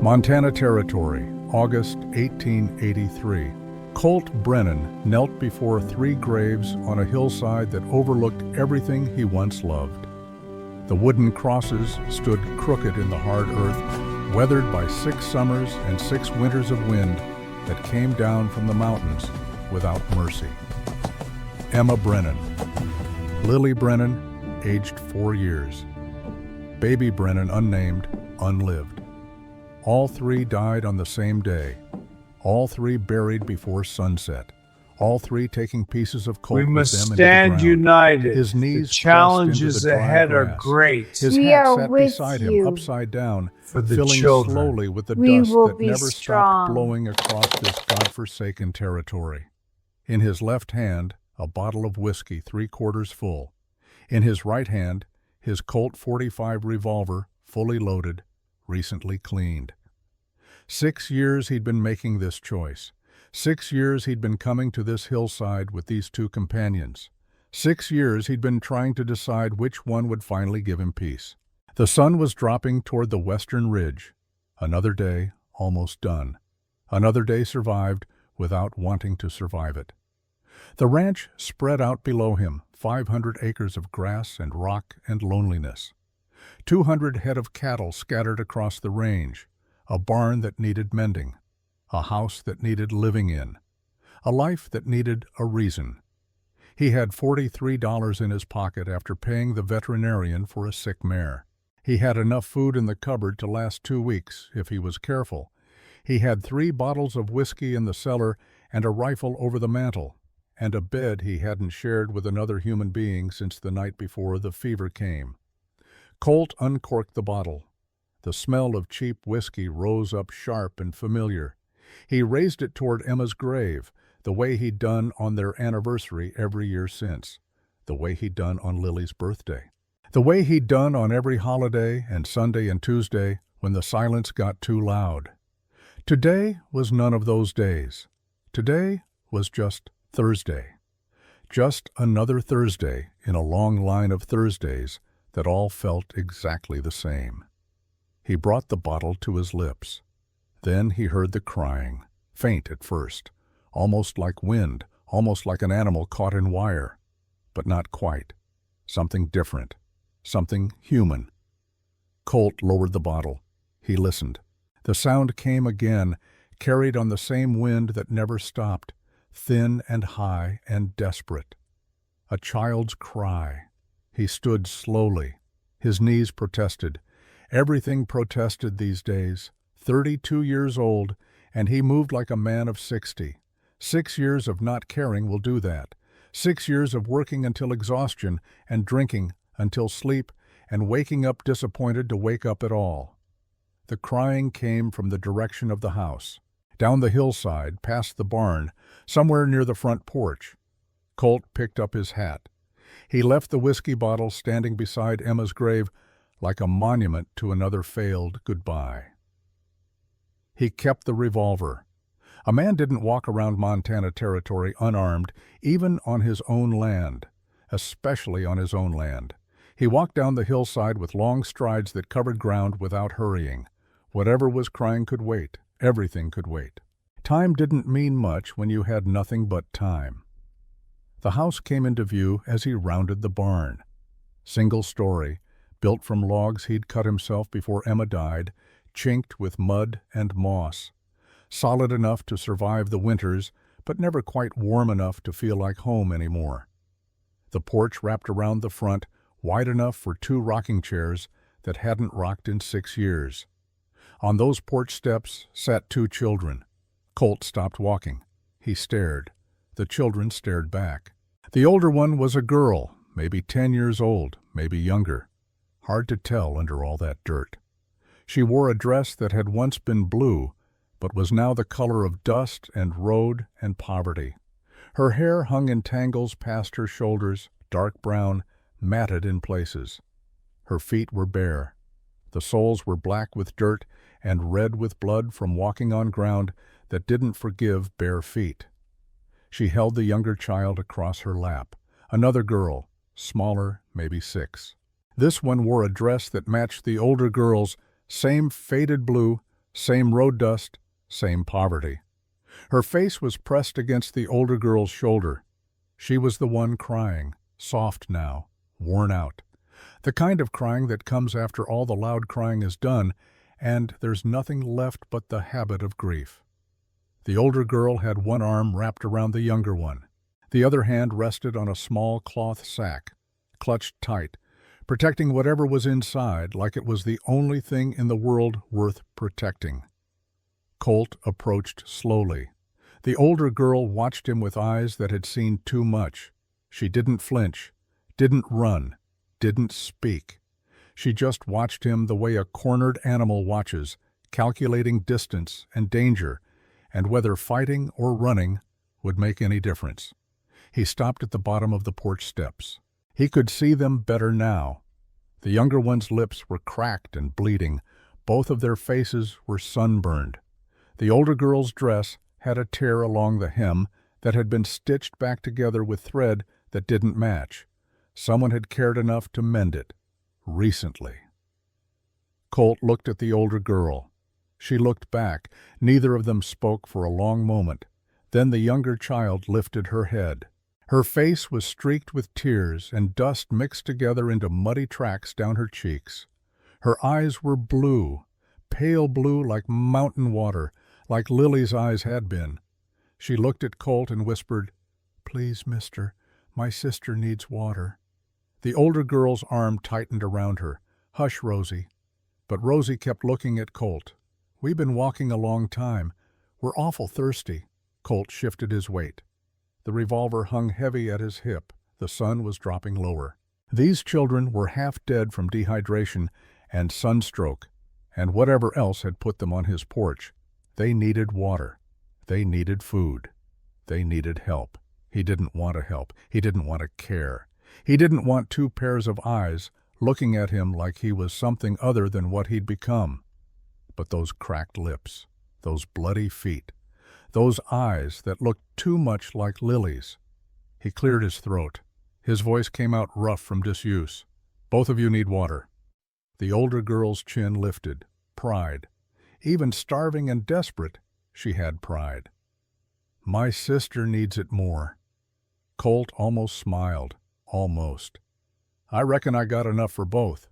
Montana Territory, August 1883. Colt Brennan knelt before 3 graves on a hillside that overlooked everything he once loved. The wooden crosses stood crooked in the hard earth, weathered by 6 summers and 6 winters of wind that came down from the mountains without mercy. Emma Brennan. Lily Brennan, aged 4 years. Baby Brennan, unnamed, unlived. All 3 died on the same day. All 3 buried before sunset. All 3 taking pieces of Colt We with must them into the stand ground. united. His knees The pressed challenges into the dry ahead are grass. great. His We hat are sat with beside you. him upside down, For the filling children. slowly with the We dust will that be never stopped strong. blowing across this godforsaken territory. In his left hand, a bottle of whiskey 3/4 full. In his right hand, his Colt .45 revolver, fully loaded, recently cleaned. 6 years he'd been making this choice. 6 years he'd been coming to this hillside with these 2 companions. 6 years he'd been trying to decide which one would finally give him peace. The sun was dropping toward the western ridge. Another day almost done. Another day survived without wanting to survive it. The ranch spread out below him, 500 acres of grass and rock and loneliness. 200 head of cattle scattered across the range. A barn that needed mending. A house that needed living in. A life that needed a reason. He had $43 in his pocket after paying the veterinarian for a sick mare. He had enough food in the cupboard to last 2 weeks if he was careful. He had 3 bottles of whiskey in the cellar and a rifle over the mantel, and a bed he hadn't shared with another human being since the night before the fever came. Colt uncorked the bottle. The smell of cheap whiskey rose up sharp and familiar. He raised it toward Emma's grave, the way he'd done on their anniversary every year since, the way he'd done on Lily's birthday, the way he'd done on every holiday and Sunday and Tuesday when the silence got too loud. Today was none of those days. Today was just Thursday. Just another Thursday in a long line of Thursdays that all felt exactly the same. He brought the bottle to his lips. Then he heard the crying, faint at first, almost like wind, almost like an animal caught in wire. But not quite. Something different. Something human. Colt lowered the bottle. He listened. The sound came again, carried on the same wind that never stopped, thin and high and desperate. A child's cry. He stood slowly. His knees protested. Everything protested these days. 32 years old, and he moved like a man of 60. 6 years of not caring will do that. 6 years of working until exhaustion and drinking until sleep and waking up disappointed to wake up at all. The crying came from the direction of the house, down the hillside, past the barn, somewhere near the front porch. Colt picked up his hat. He left the whiskey bottle standing beside Emma's grave like a monument to another failed goodbye. He kept the revolver. A man didn't walk around Montana Territory unarmed, even on his own land, especially on his own land. He walked down the hillside with long strides that covered ground without hurrying. Whatever was crying could wait. Everything could wait. Time didn't mean much when you had nothing but time. The house came into view as he rounded the barn. Single story, built from logs he'd cut himself before Emma died, chinked with mud and moss. Solid enough to survive the winters, but never quite warm enough to feel like home anymore. The porch wrapped around the front, wide enough for 2 rocking chairs that hadn't rocked in 6 years. On those porch steps sat 2 children. Colt stopped walking. He stared. The children stared back. The older one was a girl, maybe 10 years old, maybe younger. Hard to tell under all that dirt. She wore a dress that had once been blue, but was now the color of dust and road and poverty. Her hair hung in tangles past her shoulders, dark brown, matted in places. Her feet were bare. The soles were black with dirt and red with blood from walking on ground that didn't forgive bare feet. She held the younger child across her lap. Another girl, smaller, maybe 6. This one wore a dress that matched the older girl's, same faded blue, Same road dust, same poverty. Her face was pressed against the older girl's shoulder. She was the one crying, soft now, worn out. The kind of crying that comes after all the loud crying is done, and there's nothing left but the habit of grief. The older girl had one arm wrapped around the younger one. The other hand rested on a small cloth sack, clutched tight, protecting whatever was inside like it was the only thing in the world worth protecting. Colt approached slowly. The older girl watched him with eyes that had seen too much. She didn't flinch, didn't run, didn't speak. She just watched him the way a cornered animal watches, calculating distance and danger, and whether fighting or running would make any difference. He stopped at the bottom of the porch steps. He could see them better now. The younger one's lips were cracked and bleeding. Both of their faces were sunburned. The older girl's dress had a tear along the hem that had been stitched back together with thread that didn't match. Someone had cared enough to mend it. Recently. Colt looked at the older girl. She looked back. Neither of them spoke for a long moment. Then the younger child lifted her head. Her face was streaked with tears, and dust mixed together into muddy tracks down her cheeks. Her eyes were blue, pale blue like mountain water, like Lily's eyes had been. She looked at Colt and whispered, "Please, mister, my sister needs water." The older girl's arm tightened around her. "Hush, Rosie." But Rosie kept looking at Colt. "We've been walking a long time. We're awful thirsty." Colt shifted his weight. The revolver hung heavy at his hip. The sun was dropping lower. These children were half dead from dehydration and sunstroke, and whatever else had put them on his porch. They needed water. They needed food. They needed help. He didn't want to help. He didn't want to care. He didn't want two pairs of eyes looking at him like he was something other than what he'd become. But those cracked lips, those bloody feet, those eyes that looked too much like Lily's. He cleared his throat. His voice came out rough from disuse. "Both of you need water." The older girl's chin lifted. Pride. Even starving and desperate, she had pride. "My sister needs it more." Colt almost smiled. Almost. "I reckon I got enough for both."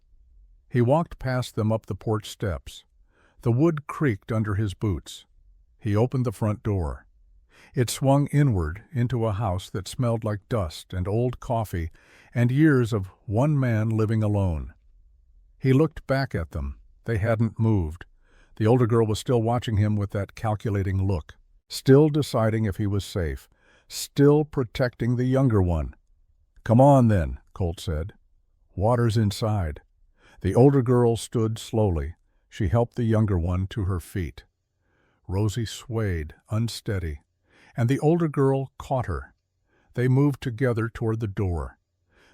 He walked past them up the porch steps. The wood creaked under his boots. He opened the front door. It swung inward into a house that smelled like dust and old coffee and years of one man living alone. He looked back at them. They hadn't moved. The older girl was still watching him with that calculating look, still deciding if he was safe, still protecting the younger one. "Come on, then," Colt said. "Water's inside." The older girl stood slowly. She helped the younger one to her feet. Rosie swayed, unsteady, and the older girl caught her. They moved together toward the door.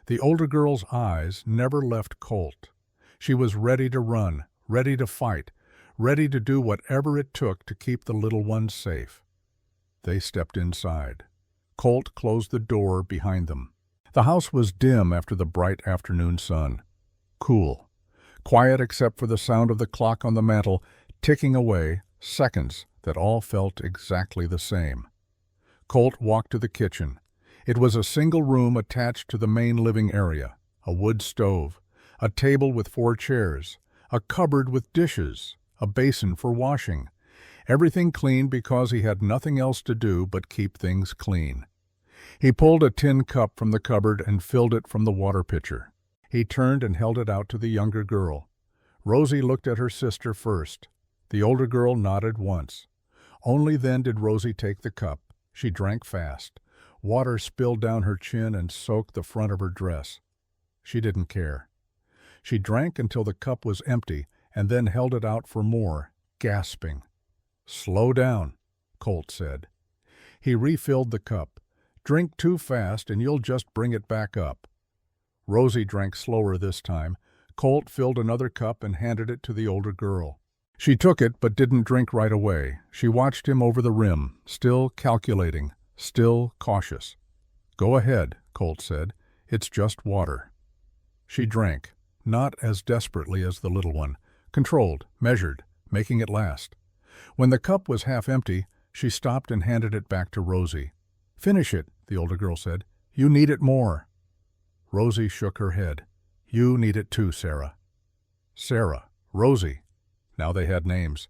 The older girl's eyes never left Colt. She was ready to run, ready to fight, ready to do whatever it took to keep the little one safe. They stepped inside. Colt closed the door behind them. The house was dim after the bright afternoon sun. Cool. Quiet except for the sound of the clock on the mantel ticking away, seconds that all felt exactly the same. Colt walked to the kitchen. It was a single room attached to the main living area, a wood stove, a table with 4 chairs, a cupboard with dishes, a basin for washing. Everything clean because he had nothing else to do but keep things clean. He pulled a tin cup from the cupboard and filled it from the water pitcher. He turned and held it out to the younger girl. Rosie looked at her sister first. The older girl nodded once. Only then did Rosie take the cup. She drank fast. Water spilled down her chin and soaked the front of her dress. She didn't care. She drank until the cup was empty and then held it out for more, gasping. "Slow down," Colt said. He refilled the cup. "Drink too fast and you'll just bring it back up." Rosie drank slower this time. Colt filled another cup and handed it to the older girl. She took it but didn't drink right away. She watched him over the rim, still calculating, still cautious. "Go ahead," Colt said. "It's just water." She drank, not as desperately as the little one, controlled, measured, making it last. When the cup was half empty, she stopped and handed it back to Rosie. "Finish it," the older girl said. "You need it more." Rosie shook her head. "You need it too, Sarah." Sarah, Rosie. Now they had names.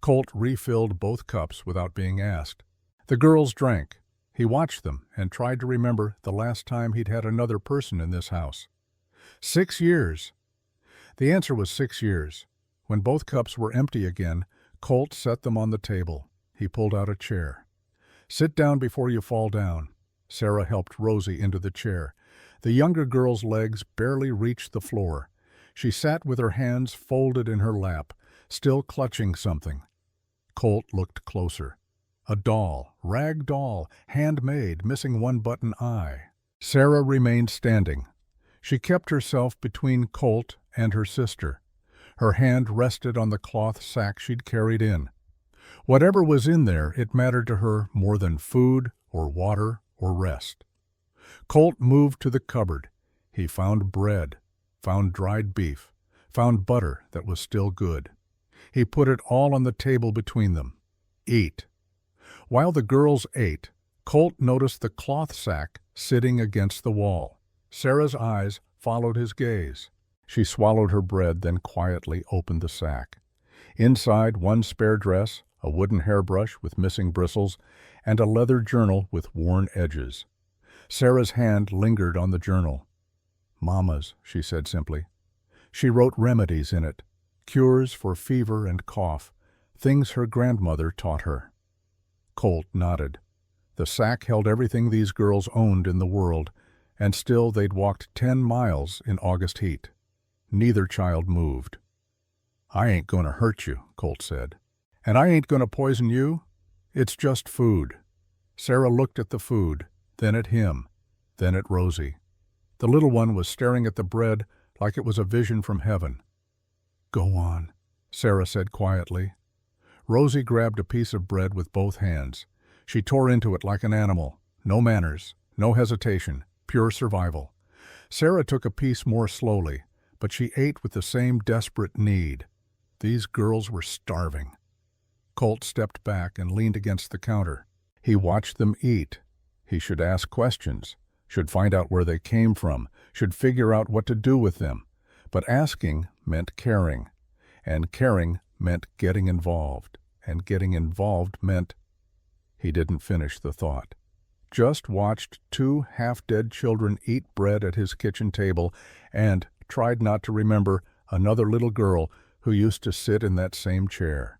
Colt refilled both cups without being asked. The girls drank. He watched them and tried to remember the last time he'd had another person in this house. 6 years. The answer was 6 years. When both cups were empty again, Colt set them on the table. He pulled out a chair. "Sit down before you fall down." Sarah helped Rosie into the chair. The younger girl's legs barely reached the floor. She sat with her hands folded in her lap, still clutching something. Colt looked closer. A doll, rag doll, handmade, missing one button eye. Sarah remained standing. She kept herself between Colt and her sister. Her hand rested on the cloth sack she'd carried in. Whatever was in there, it mattered to her more than food or water or rest. Colt moved to the cupboard. He found bread, found dried beef, found butter that was still good. He put it all on the table between them. "Eat." While the girls ate, Colt noticed the cloth sack sitting against the wall. Sarah's eyes followed his gaze. She swallowed her bread, then quietly opened the sack. Inside, one spare dress, a wooden hairbrush with missing bristles, and a leather journal with worn edges. Sarah's hand lingered on the journal. "Mama's," she said simply. She wrote remedies in it, cures for fever and cough, things her grandmother taught her. Colt nodded. The sack held everything these girls owned in the world, and still they'd walked 10 miles in August heat. Neither child moved. "I ain't going to hurt you," Colt said. "And I ain't going to poison you. It's just food." Sarah looked at the food, then at him, then at Rosie. The little one was staring at the bread like it was a vision from heaven. "Go on," Sarah said quietly. Rosie grabbed a piece of bread with both hands. She tore into it like an animal. No manners, no hesitation, pure survival. Sarah took a piece more slowly, but she ate with the same desperate need. These girls were starving. Colt stepped back and leaned against the counter. He watched them eat. He should ask questions, should find out where they came from, should figure out what to do with them. But asking meant caring, and caring meant getting involved, and getting involved meant... He didn't finish the thought. Just watched 2 half-dead children eat bread at his kitchen table and tried not to remember another little girl who used to sit in that same chair.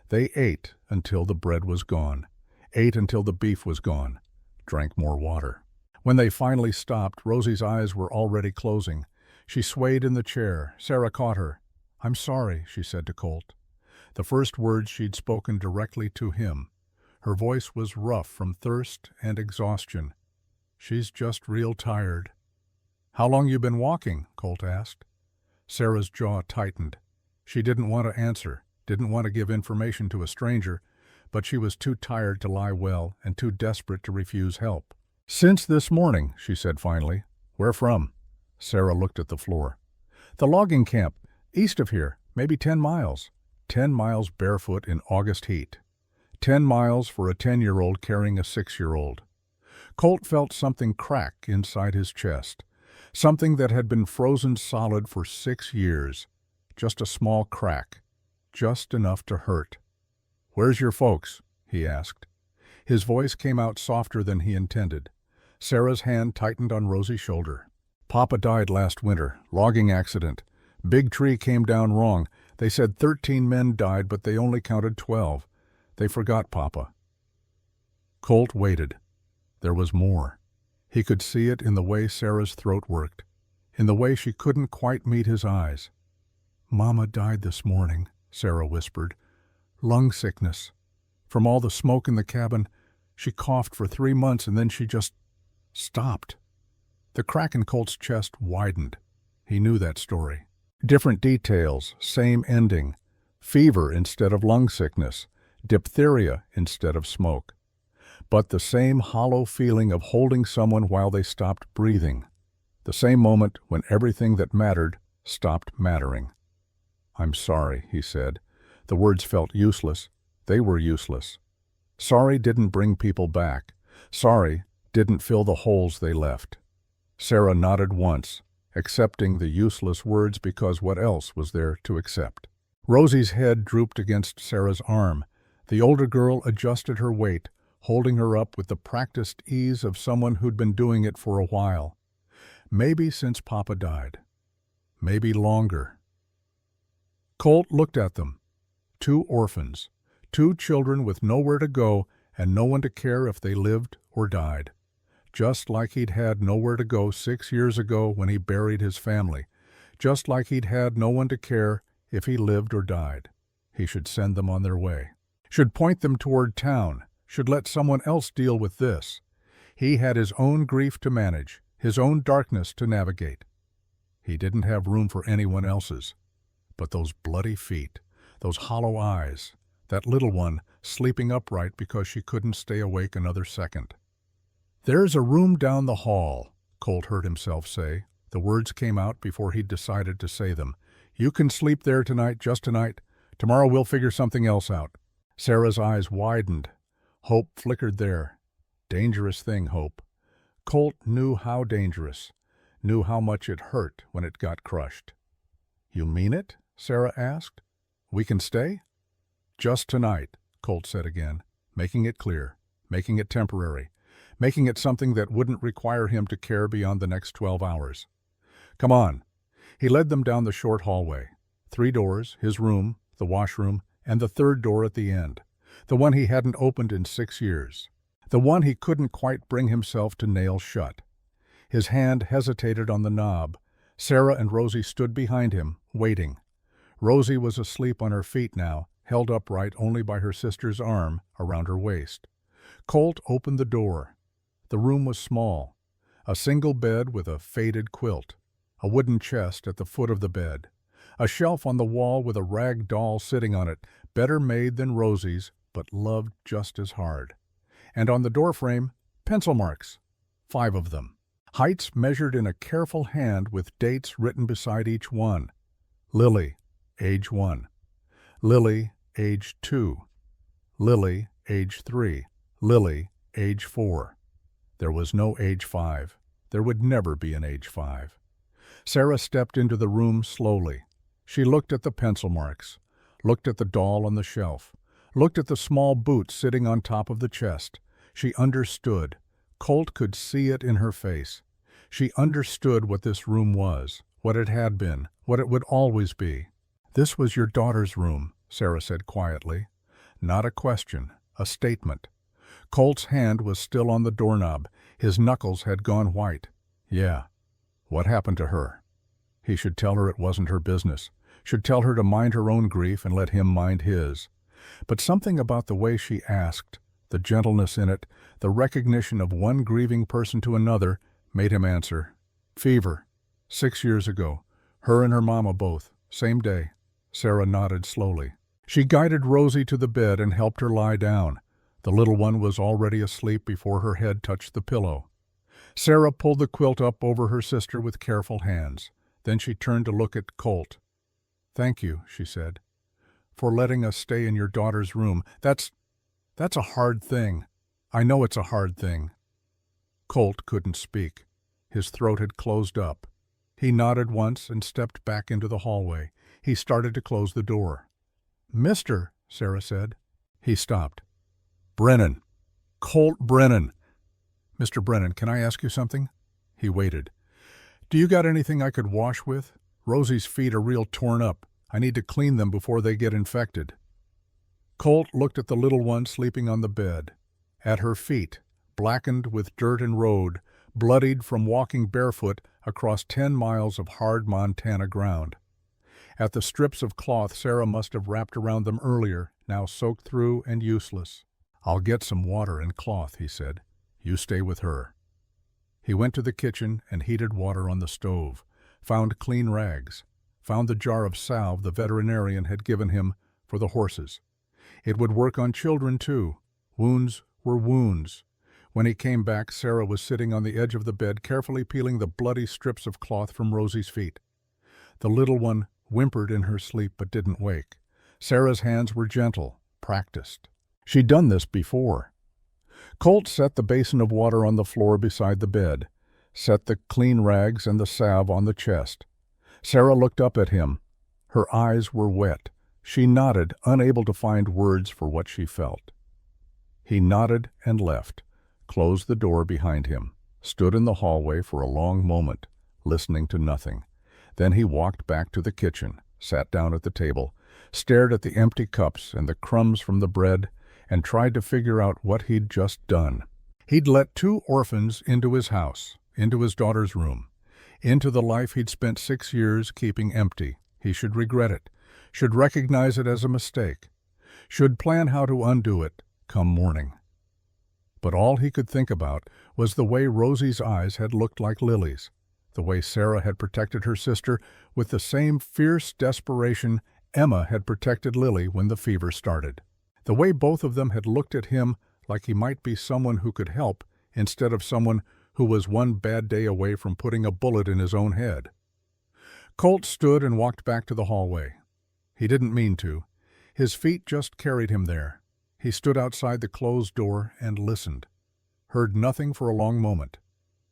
They ate until the bread was gone, ate until the beef was gone, drank more water. When they finally stopped, Rosie's eyes were already closing. She swayed in the chair. Sarah caught her. "I'm sorry," she said to Colt. The first words she'd spoken directly to him. Her voice was rough from thirst and exhaustion. "She's just real tired." "How long you been walking?" Colt asked. Sarah's jaw tightened. She didn't want to answer, didn't want to give information to a stranger, but she was too tired to lie well and too desperate to refuse help. "Since this morning," she said finally. "Where from?" Sarah looked at the floor. "The logging camp, east of here, maybe 10 miles. 10 miles barefoot in August heat. 10 miles for a 10-year-old carrying a 6-year-old. Colt felt something crack inside his chest, something that had been frozen solid for 6 years. Just a small crack, just enough to hurt. "Where's your folks?" he asked. His voice came out softer than he intended. Sarah's hand tightened on Rosie's shoulder. "Papa died last winter, logging accident. Big tree came down wrong. They said 13 men died, but they only counted 12. They forgot Papa." Colt waited. There was more. He could see it in the way Sarah's throat worked, in the way she couldn't quite meet his eyes. "Mama died this morning," Sarah whispered. "Lung sickness. From all the smoke in the cabin, she coughed for 3 months and then she just stopped." The crack in Colt's chest widened. He knew that story. Different details, same ending. Fever instead of lung sickness. Diphtheria instead of smoke. But the same hollow feeling of holding someone while they stopped breathing. The same moment when everything that mattered stopped mattering. "I'm sorry," he said. The words felt useless, They were useless. Sorry didn't bring people back. Sorry didn't fill the holes they left. Sarah nodded once, accepting the useless words because what else was there to accept? Rosie's head drooped against Sarah's arm. The older girl adjusted her weight, holding her up with the practiced ease of someone who'd been doing it for a while. Maybe since Papa died. Maybe longer. Colt looked at them. 2 orphans. 2 children with nowhere to go and no one to care if they lived or died. Just like he'd had nowhere to go 6 years ago when he buried his family. Just like he'd had no one to care if he lived or died. He should send them on their way. Should point them toward town. Should let someone else deal with this. He had his own grief to manage, his own darkness to navigate. He didn't have room for anyone else's. But those bloody feet, those hollow eyes, that little one sleeping upright because she couldn't stay awake another second. "There's a room down the hall," Colt heard himself say. The words came out before he'd decided to say them. "You can sleep there tonight, just tonight. Tomorrow we'll figure something else out." Sarah's eyes widened. Hope flickered there. Dangerous thing, hope. Colt knew how dangerous, knew how much it hurt when it got crushed. "You mean it?" Sarah asked. "We can stay?" "Just tonight," Colt said again, making it clear, making it temporary, making it something that wouldn't require him to care beyond the next 12 hours. "Come on." He led them down the short hallway. 3 doors, his room, the washroom, and the 3rd door at the end. The one he hadn't opened in 6 years. The one he couldn't quite bring himself to nail shut. His hand hesitated on the knob. Sarah and Rosie stood behind him, waiting. Rosie was asleep on her feet now, held upright only by her sister's arm around her waist. Colt opened the door. The room was small. A single bed with a faded quilt. A wooden chest at the foot of the bed. A shelf on the wall with a rag doll sitting on it, better made than Rosie's, but loved just as hard. And on the doorframe, pencil marks. 5 of them. Heights measured in a careful hand with dates written beside each one. Lily, age 1. Lily, age 2. Lily, age 3. Lily, age 4. There was no age 5. There would never be an age 5. Sarah stepped into the room slowly. She looked at the pencil marks, looked at the doll on the shelf, looked at the small boots sitting on top of the chest. She understood. Colt could see it in her face. She understood what this room was, what it had been, what it would always be. "This was your daughter's room," Sarah said quietly. Not a question, a statement. Colt's hand was still on the doorknob. His knuckles had gone white. Yeah. What happened to her? He should tell her it wasn't her business. Should tell her to mind her own grief and let him mind his. But something about the way she asked, the gentleness in it, the recognition of one grieving person to another, made him answer. "Fever. 6 years ago. Her and her mama both. Same day." Sarah nodded slowly. She guided Rosie to the bed and helped her lie down. The little one was already asleep before her head touched the pillow. Sarah pulled the quilt up over her sister with careful hands. Then she turned to look at Colt. "Thank you," she said, "for letting us stay in your daughter's room. That's a hard thing. I know it's a hard thing." Colt couldn't speak. His throat had closed up. He nodded once and stepped back into the hallway. He started to close the door. "Mister," Sarah said. He stopped. "Brennan. Colt Brennan." "Mr. Brennan, can I ask you something?" He waited. "Do you got anything I could wash with? Rosie's feet are real torn up. I need to clean them before they get infected." Colt looked at the little one sleeping on the bed. At her feet, blackened with dirt and road, bloodied from walking barefoot across 10 miles of hard Montana ground. At the strips of cloth Sarah must have wrapped around them earlier, now soaked through and useless. "I'll get some water and cloth," he said. "You stay with her." He went to the kitchen and heated water on the stove, found clean rags, found the jar of salve the veterinarian had given him for the horses. It would work on children, too. Wounds were wounds. When he came back, Sarah was sitting on the edge of the bed, carefully peeling the bloody strips of cloth from Rosie's feet. The little one whimpered in her sleep but didn't wake. Sarah's hands were gentle, practiced. She'd done this before. Colt set the basin of water on the floor beside the bed, set the clean rags and the salve on the chest. Sarah looked up at him. Her eyes were wet. She nodded, unable to find words for what she felt. He nodded and left, closed the door behind him, stood in the hallway for a long moment, listening to nothing. Then he walked back to the kitchen, sat down at the table, stared at the empty cups and the crumbs from the bread, and tried to figure out what he'd just done. He'd let 2 orphans into his house, into his daughter's room, into the life he'd spent 6 years keeping empty. He should regret it, should recognize it as a mistake, should plan how to undo it come morning. But all he could think about was the way Rosie's eyes had looked like lilies, the way Sarah had protected her sister with the same fierce desperation Emma had protected Lily when the fever started, the way both of them had looked at him like he might be someone who could help instead of someone who was one bad day away from putting a bullet in his own head. Colt stood and walked back to the hallway. He didn't mean to. His feet just carried him there. He stood outside the closed door and listened. Heard nothing for a long moment.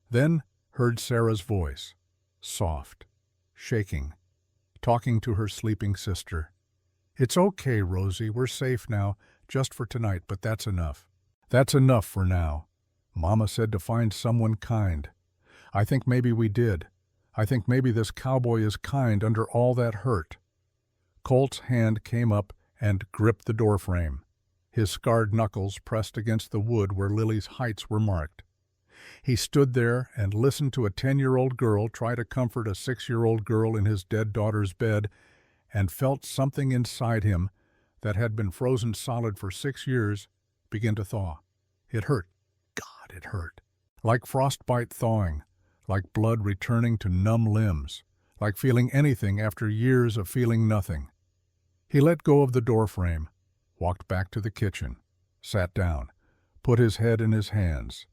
Then heard Sarah's voice, soft, shaking, talking to her sleeping sister. "It's okay, Rosie, we're safe now, just for tonight, but that's enough. That's enough for now. Mama said to find someone kind. I think maybe we did. I think maybe this cowboy is kind under all that hurt." Colt's hand came up and gripped the doorframe. His scarred knuckles pressed against the wood where Lily's heights were marked. He stood there and listened to a 10-year-old girl try to comfort a 6-year-old girl in his dead daughter's bed, and felt something inside him that had been frozen solid for 6 years begin to thaw. It hurt. God, it hurt. Like frostbite thawing, like blood returning to numb limbs, like feeling anything after years of feeling nothing. He let go of the doorframe, walked back to the kitchen, sat down, put his head in his hands.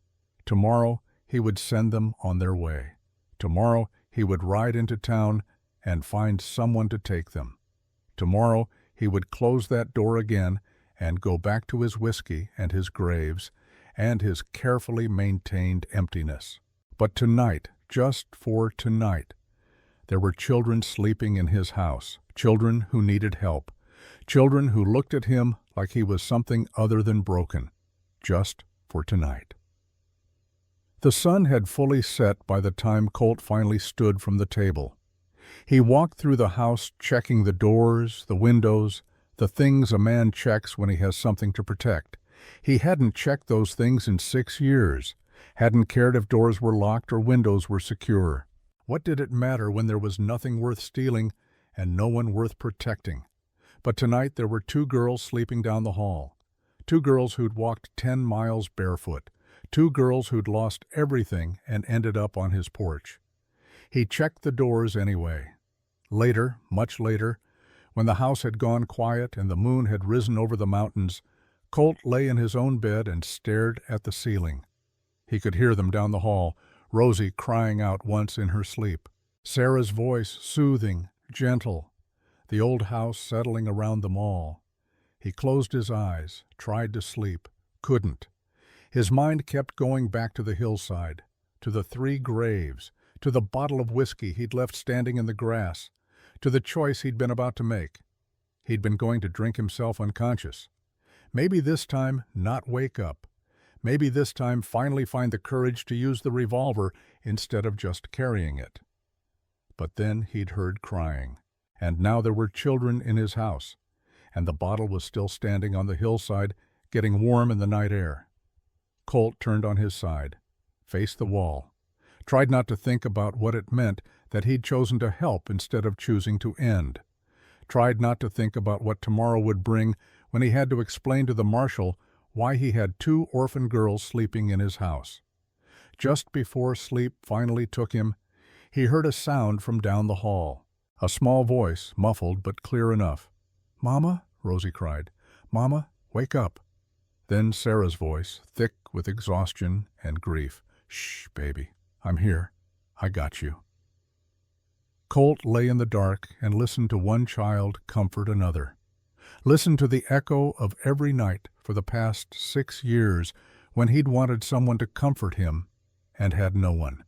Tomorrow he would send them on their way. Tomorrow he would ride into town and find someone to take them. Tomorrow he would close that door again and go back to his whiskey and his graves and his carefully maintained emptiness. But tonight, just for tonight, there were children sleeping in his house, children who needed help, children who looked at him like he was something other than broken, just for tonight. The sun had fully set by the time Colt finally stood from the table. He walked through the house checking the doors, the windows, the things a man checks when he has something to protect. He hadn't checked those things in 6 years, hadn't cared if doors were locked or windows were secure. What did it matter when there was nothing worth stealing and no one worth protecting? But tonight there were 2 girls sleeping down the hall, 2 girls who'd walked 10 miles barefoot, 2 girls who'd lost everything and ended up on his porch. He checked the doors anyway. Later, much later, when the house had gone quiet and the moon had risen over the mountains, Colt lay in his own bed and stared at the ceiling. He could hear them down the hall, Rosie crying out once in her sleep, Sarah's voice soothing, gentle, the old house settling around them all. He closed his eyes, tried to sleep, couldn't. His mind kept going back to the hillside, to the 3 graves, to the bottle of whiskey he'd left standing in the grass, to the choice he'd been about to make. He'd been going to drink himself unconscious. Maybe this time not wake up. Maybe this time finally find the courage to use the revolver instead of just carrying it. But then he'd heard crying, and now there were children in his house, and the bottle was still standing on the hillside, getting warm in the night air. Colt turned on his side, faced the wall, tried not to think about what it meant that he'd chosen to help instead of choosing to end, tried not to think about what tomorrow would bring when he had to explain to the marshal why he had 2 orphan girls sleeping in his house. Just before sleep finally took him, he heard a sound from down the hall, a small voice, muffled but clear enough. "Mama?" Rosie cried. "Mama, wake up." Then Sarah's voice, thick with exhaustion and grief. "Shh, baby. I'm here. I got you." Colt lay in the dark and listened to one child comfort another. Listen to the echo of every night for the past 6 years when he'd wanted someone to comfort him and had no one.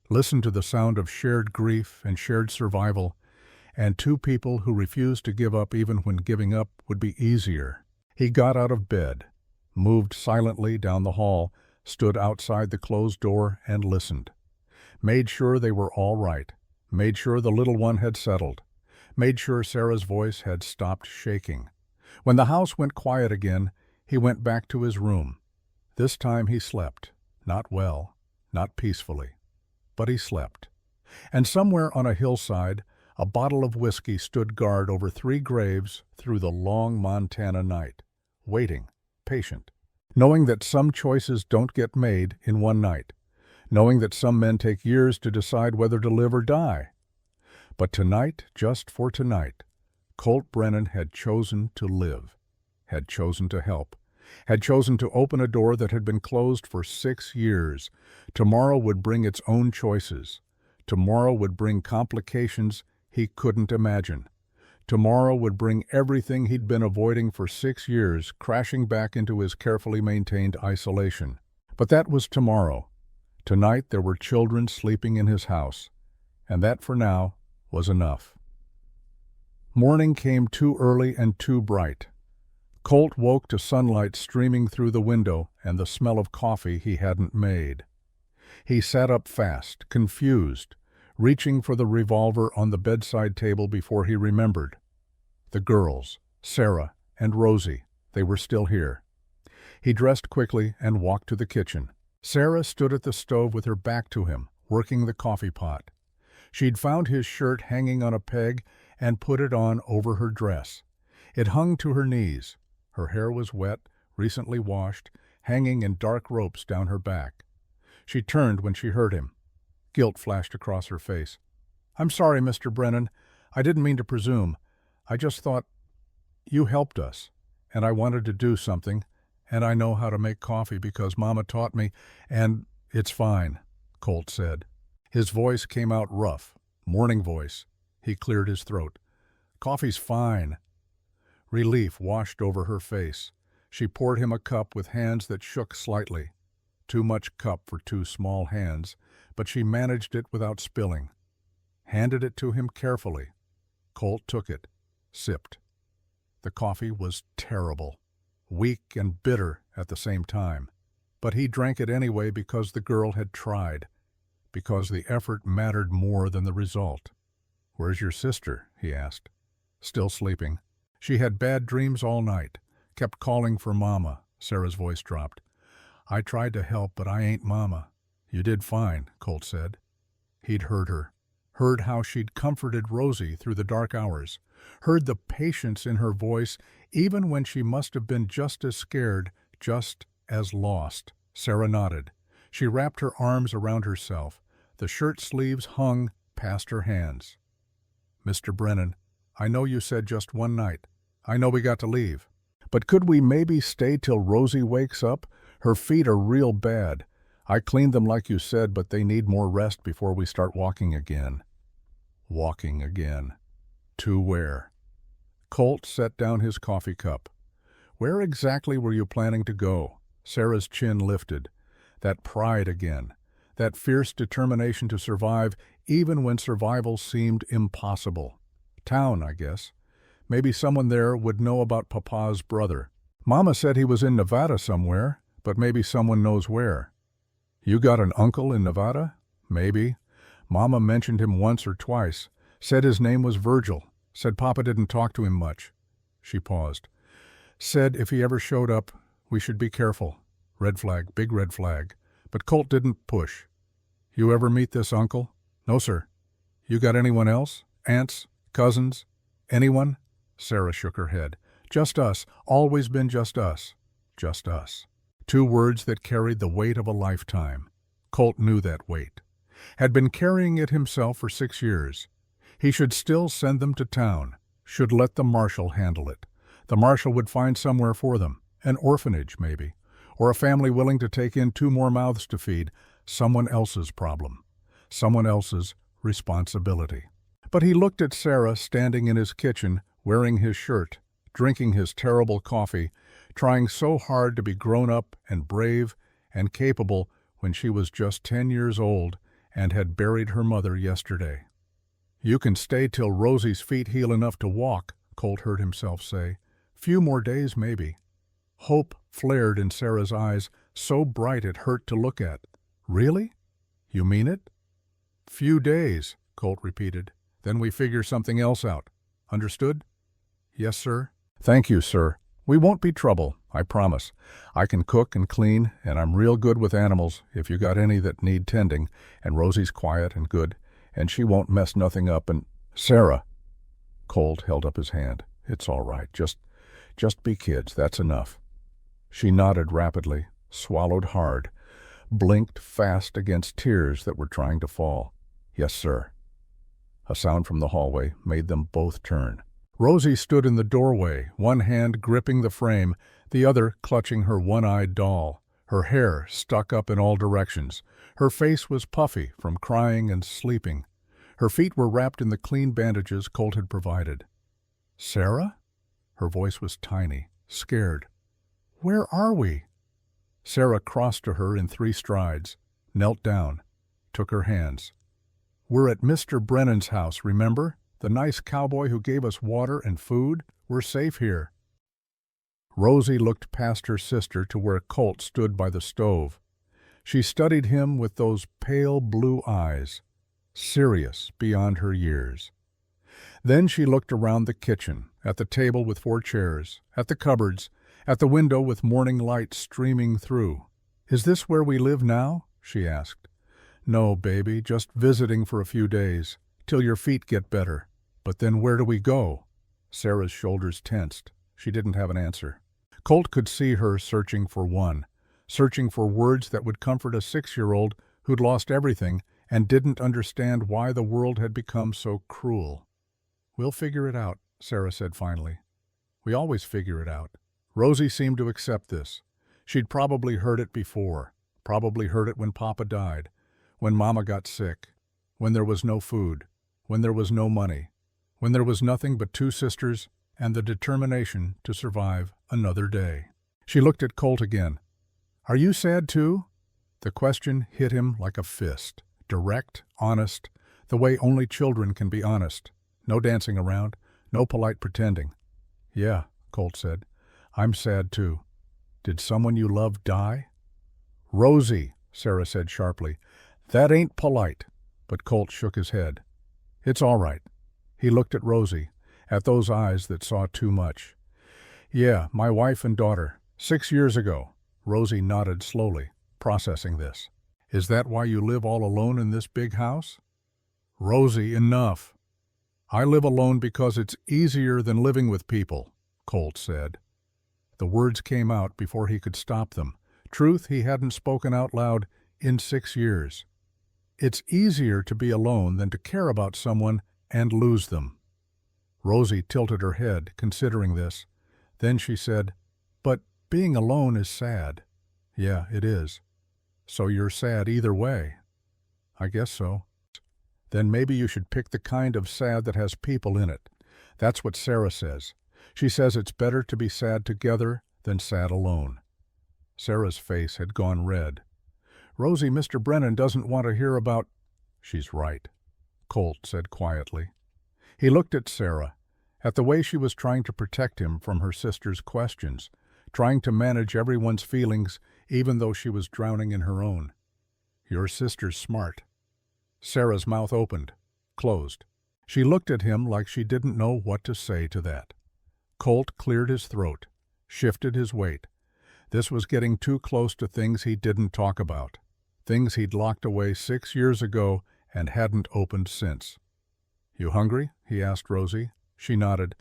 Listen to the sound of shared grief and shared survival, and two people who refused to give up even when giving up would be easier. He got out of bed, moved silently down the hall, stood outside the closed door and listened. Made sure they were all right, made sure the little one had settled, made sure Sarah's voice had stopped shaking. When the house went quiet again, he went back to his room. This time he slept, not well, not peacefully, but he slept. And somewhere on a hillside, a bottle of whiskey stood guard over 3 graves through the long Montana night, waiting, patient, knowing that some choices don't get made in one night, knowing that some men take years to decide whether to live or die. But tonight, just for tonight, Colt Brennan had chosen to live, had chosen to help, had chosen to open a door that had been closed for 6 years. Tomorrow would bring its own choices. Tomorrow would bring complications he couldn't imagine. Tomorrow would bring everything he'd been avoiding for 6 years crashing back into his carefully maintained isolation. But that was tomorrow. Tonight there were children sleeping in his house, and that for now was enough. Morning came too early and too bright. Colt woke to sunlight streaming through the window and the smell of coffee he hadn't made. He sat up fast, confused, reaching for the revolver on the bedside table before he remembered. The girls, Sarah and Rosie, they were still here. He dressed quickly and walked to the kitchen. Sarah stood at the stove with her back to him, working the coffee pot. She'd found his shirt hanging on a peg and put it on over her dress. It hung to her knees. Her hair was wet, recently washed, hanging in dark ropes down her back. She turned when she heard him. Guilt flashed across her face. "I'm sorry, Mr. Brennan. I didn't mean to presume. I just thought you helped us, and I wanted to do something, and I know how to make coffee because Mama taught me, and it's fine," Colt said. His voice came out rough, morning voice. He cleared his throat. "Coffee's fine." Relief washed over her face. She poured him a cup with hands that shook slightly. Too much cup for 2 small hands, but she managed it without spilling. Handed it to him carefully. Colt took it, sipped. The coffee was terrible, weak and bitter at the same time. But he drank it anyway because the girl had tried, because the effort mattered more than the result. "Where's your sister?" he asked. "Still sleeping. She had bad dreams all night. Kept calling for Mama." Sarah's voice dropped. "I tried to help, but I ain't Mama." "You did fine," Colt said. He'd heard her, heard how she'd comforted Rosie through the dark hours, heard the patience in her voice even when she must have been just as scared, just as lost. Sarah nodded. She wrapped her arms around herself. The shirt sleeves hung past her hands. "Mr. Brennan, I know you said just one night. I know we got to leave. But could we maybe stay till Rosie wakes up? Her feet are real bad. I cleaned them like you said, but they need more rest before we start walking again." Walking again. To where? Colt set down his coffee cup. "Where exactly were you planning to go?" Sarah's chin lifted. That pride again. That fierce determination to survive even when survival seemed impossible. "Town, I guess. Maybe someone there would know about Papa's brother. Mama said he was in Nevada somewhere, but maybe someone knows where." "You got an uncle in Nevada?" "Maybe. Mama mentioned him once or twice. Said his name was Virgil. Said Papa didn't talk to him much." She paused. "Said if he ever showed up, we should be careful. Red flag, big red flag." But Colt didn't push. "You ever meet this uncle?" "No, sir." "You got anyone else? Aunts? Cousins? Anyone?" Sarah shook her head. "Just us. Always been just us. Just us." 2 words that carried the weight of a lifetime. Colt knew that weight. Had been carrying it himself for 6 years. He should still send them to town. Should let the marshal handle it. The marshal would find somewhere for them. An orphanage, maybe. Or a family willing to take in 2 more mouths to feed. Someone else's problem. Someone else's responsibility. But he looked at Sarah standing in his kitchen, wearing his shirt, drinking his terrible coffee, trying so hard to be grown up and brave and capable when she was just 10 years old and had buried her mother yesterday. "You can stay till Rosie's feet heal enough to walk," Colt heard himself say. "Few more days, maybe." Hope flared in Sarah's eyes, so bright it hurt to look at. "Really? You mean it?" "Few days," Colt repeated. "Then we figure something else out. Understood?" "Yes, sir." "Thank you, sir. We won't be trouble, I promise. I can cook and clean, and I'm real good with animals if you got any that need tending, and Rosie's quiet and good, and she won't mess nothing up and—" "Sarah!" Colt held up his hand. "It's all right. Just be kids. That's enough." She nodded rapidly, swallowed hard, blinked fast against tears that were trying to fall. "Yes, sir." A sound from the hallway made them both turn. Rosie stood in the doorway, one hand gripping the frame, the other clutching her one-eyed doll. Her hair stuck up in all directions. Her face was puffy from crying and sleeping. Her feet were wrapped in the clean bandages Colt had provided. "Sarah?" Her voice was tiny, scared. "Where are we?" Sarah crossed to her in 3 strides, knelt down, took her hands. "We're at Mr. Brennan's house, remember? The nice cowboy who gave us water and food? We're safe here." Rosie looked past her sister to where Colt stood by the stove. She studied him with those pale blue eyes, serious beyond her years. Then she looked around the kitchen, at the table with 4 chairs, at the cupboards, at the window with morning light streaming through. "Is this where we live now?" she asked. "No, baby, just visiting for a few days, till your feet get better. But then where do we go?" Sarah's shoulders tensed. She didn't have an answer. Colt could see her searching for one, searching for words that would comfort a 6-year-old who'd lost everything and didn't understand why the world had become so cruel. "We'll figure it out," Sarah said finally. "We always figure it out." Rosie seemed to accept this. She'd probably heard it before, probably heard it when Papa died, when Mama got sick, when there was no food, when there was no money, when there was nothing but 2 sisters and the determination to survive another day. She looked at Colt again. "Are you sad too?" The question hit him like a fist, direct, honest, the way only children can be honest. No dancing around, no polite pretending. "Yeah," Colt said. "I'm sad too. Did someone you love die?" "Rosie," Sarah said sharply. "That ain't polite." But Colt shook his head. "It's all right." He looked at Rosie, at those eyes that saw too much. "Yeah, my wife and daughter. 6 years ago." Rosie nodded slowly, processing this. "Is that why you live all alone in this big house?" "Rosie, enough." "I live alone because it's easier than living with people," Colt said. The words came out before he could stop them. Truth he hadn't spoken out loud in 6 years. It's easier to be alone than to care about someone and lose them. Rosie tilted her head, considering this. Then she said, "But being alone is sad." "Yeah, it is." "So you're sad either way." "I guess so." "Then maybe you should pick the kind of sad that has people in it. That's what Sarah says. She says it's better to be sad together than sad alone." Sarah's face had gone red. "Rosie, Mr. Brennan doesn't want to hear about—" "She's right," Colt said quietly. He looked at Sarah, at the way she was trying to protect him from her sister's questions, trying to manage everyone's feelings even though she was drowning in her own. "Your sister's smart." Sarah's mouth opened, closed. She looked at him like she didn't know what to say to that. Colt cleared his throat, shifted his weight. This was getting too close to things he didn't talk about, things he'd locked away 6 years ago and hadn't opened since. "You hungry?" he asked Rosie. She nodded.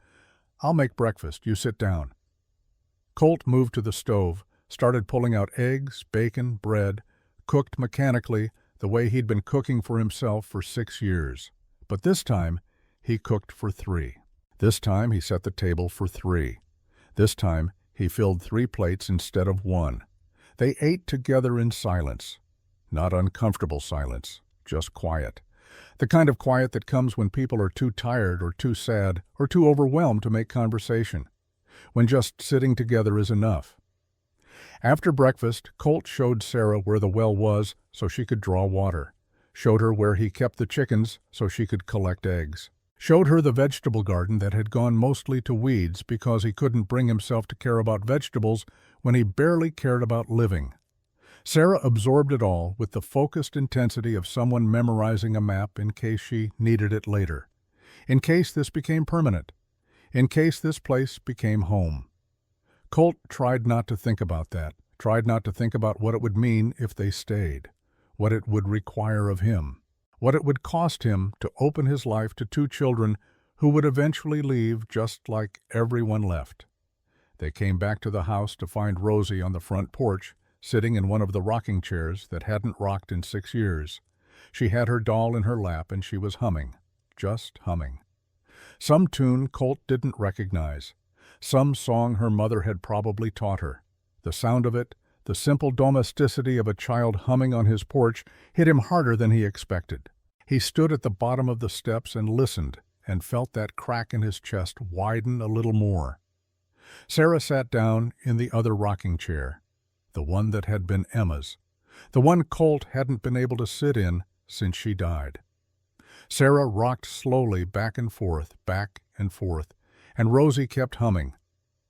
"I'll make breakfast. You sit down." Colt moved to the stove, started pulling out eggs, bacon, bread, cooked mechanically the way he'd been cooking for himself for 6 years. But this time, he cooked for 3. This time, he set the table for 3. This time, he filled 3 plates instead of 1. They ate together in silence. Not uncomfortable silence, just quiet. The kind of quiet that comes when people are too tired or too sad or too overwhelmed to make conversation. when just sitting together is enough. After breakfast, Colt showed Sarah where the well was so she could draw water, showed her where he kept the chickens so she could collect eggs, showed her the vegetable garden that had gone mostly to weeds because he couldn't bring himself to care about vegetables when he barely cared about living. Sarah absorbed it all with the focused intensity of someone memorizing a map in case she needed it later, in case this became permanent, in case this place became home. Colt tried not to think about that, tried not to think about what it would mean if they stayed, what it would require of him, what it would cost him to open his life to two children who would eventually leave just like everyone left. They came back to the house to find Rosie on the front porch, sitting in one of the rocking chairs that hadn't rocked in 6 years. She had her doll in her lap and she was humming, just humming. Some tune Colt didn't recognize, some song her mother had probably taught her. The sound of it, the simple domesticity of a child humming on his porch, hit him harder than he expected. He stood at the bottom of the steps and listened, and felt that crack in his chest widen a little more. Sarah sat down in the other rocking chair, the one that had been Emma's, the one Colt hadn't been able to sit in since she died. Sarah rocked slowly back and forth, and Rosie kept humming.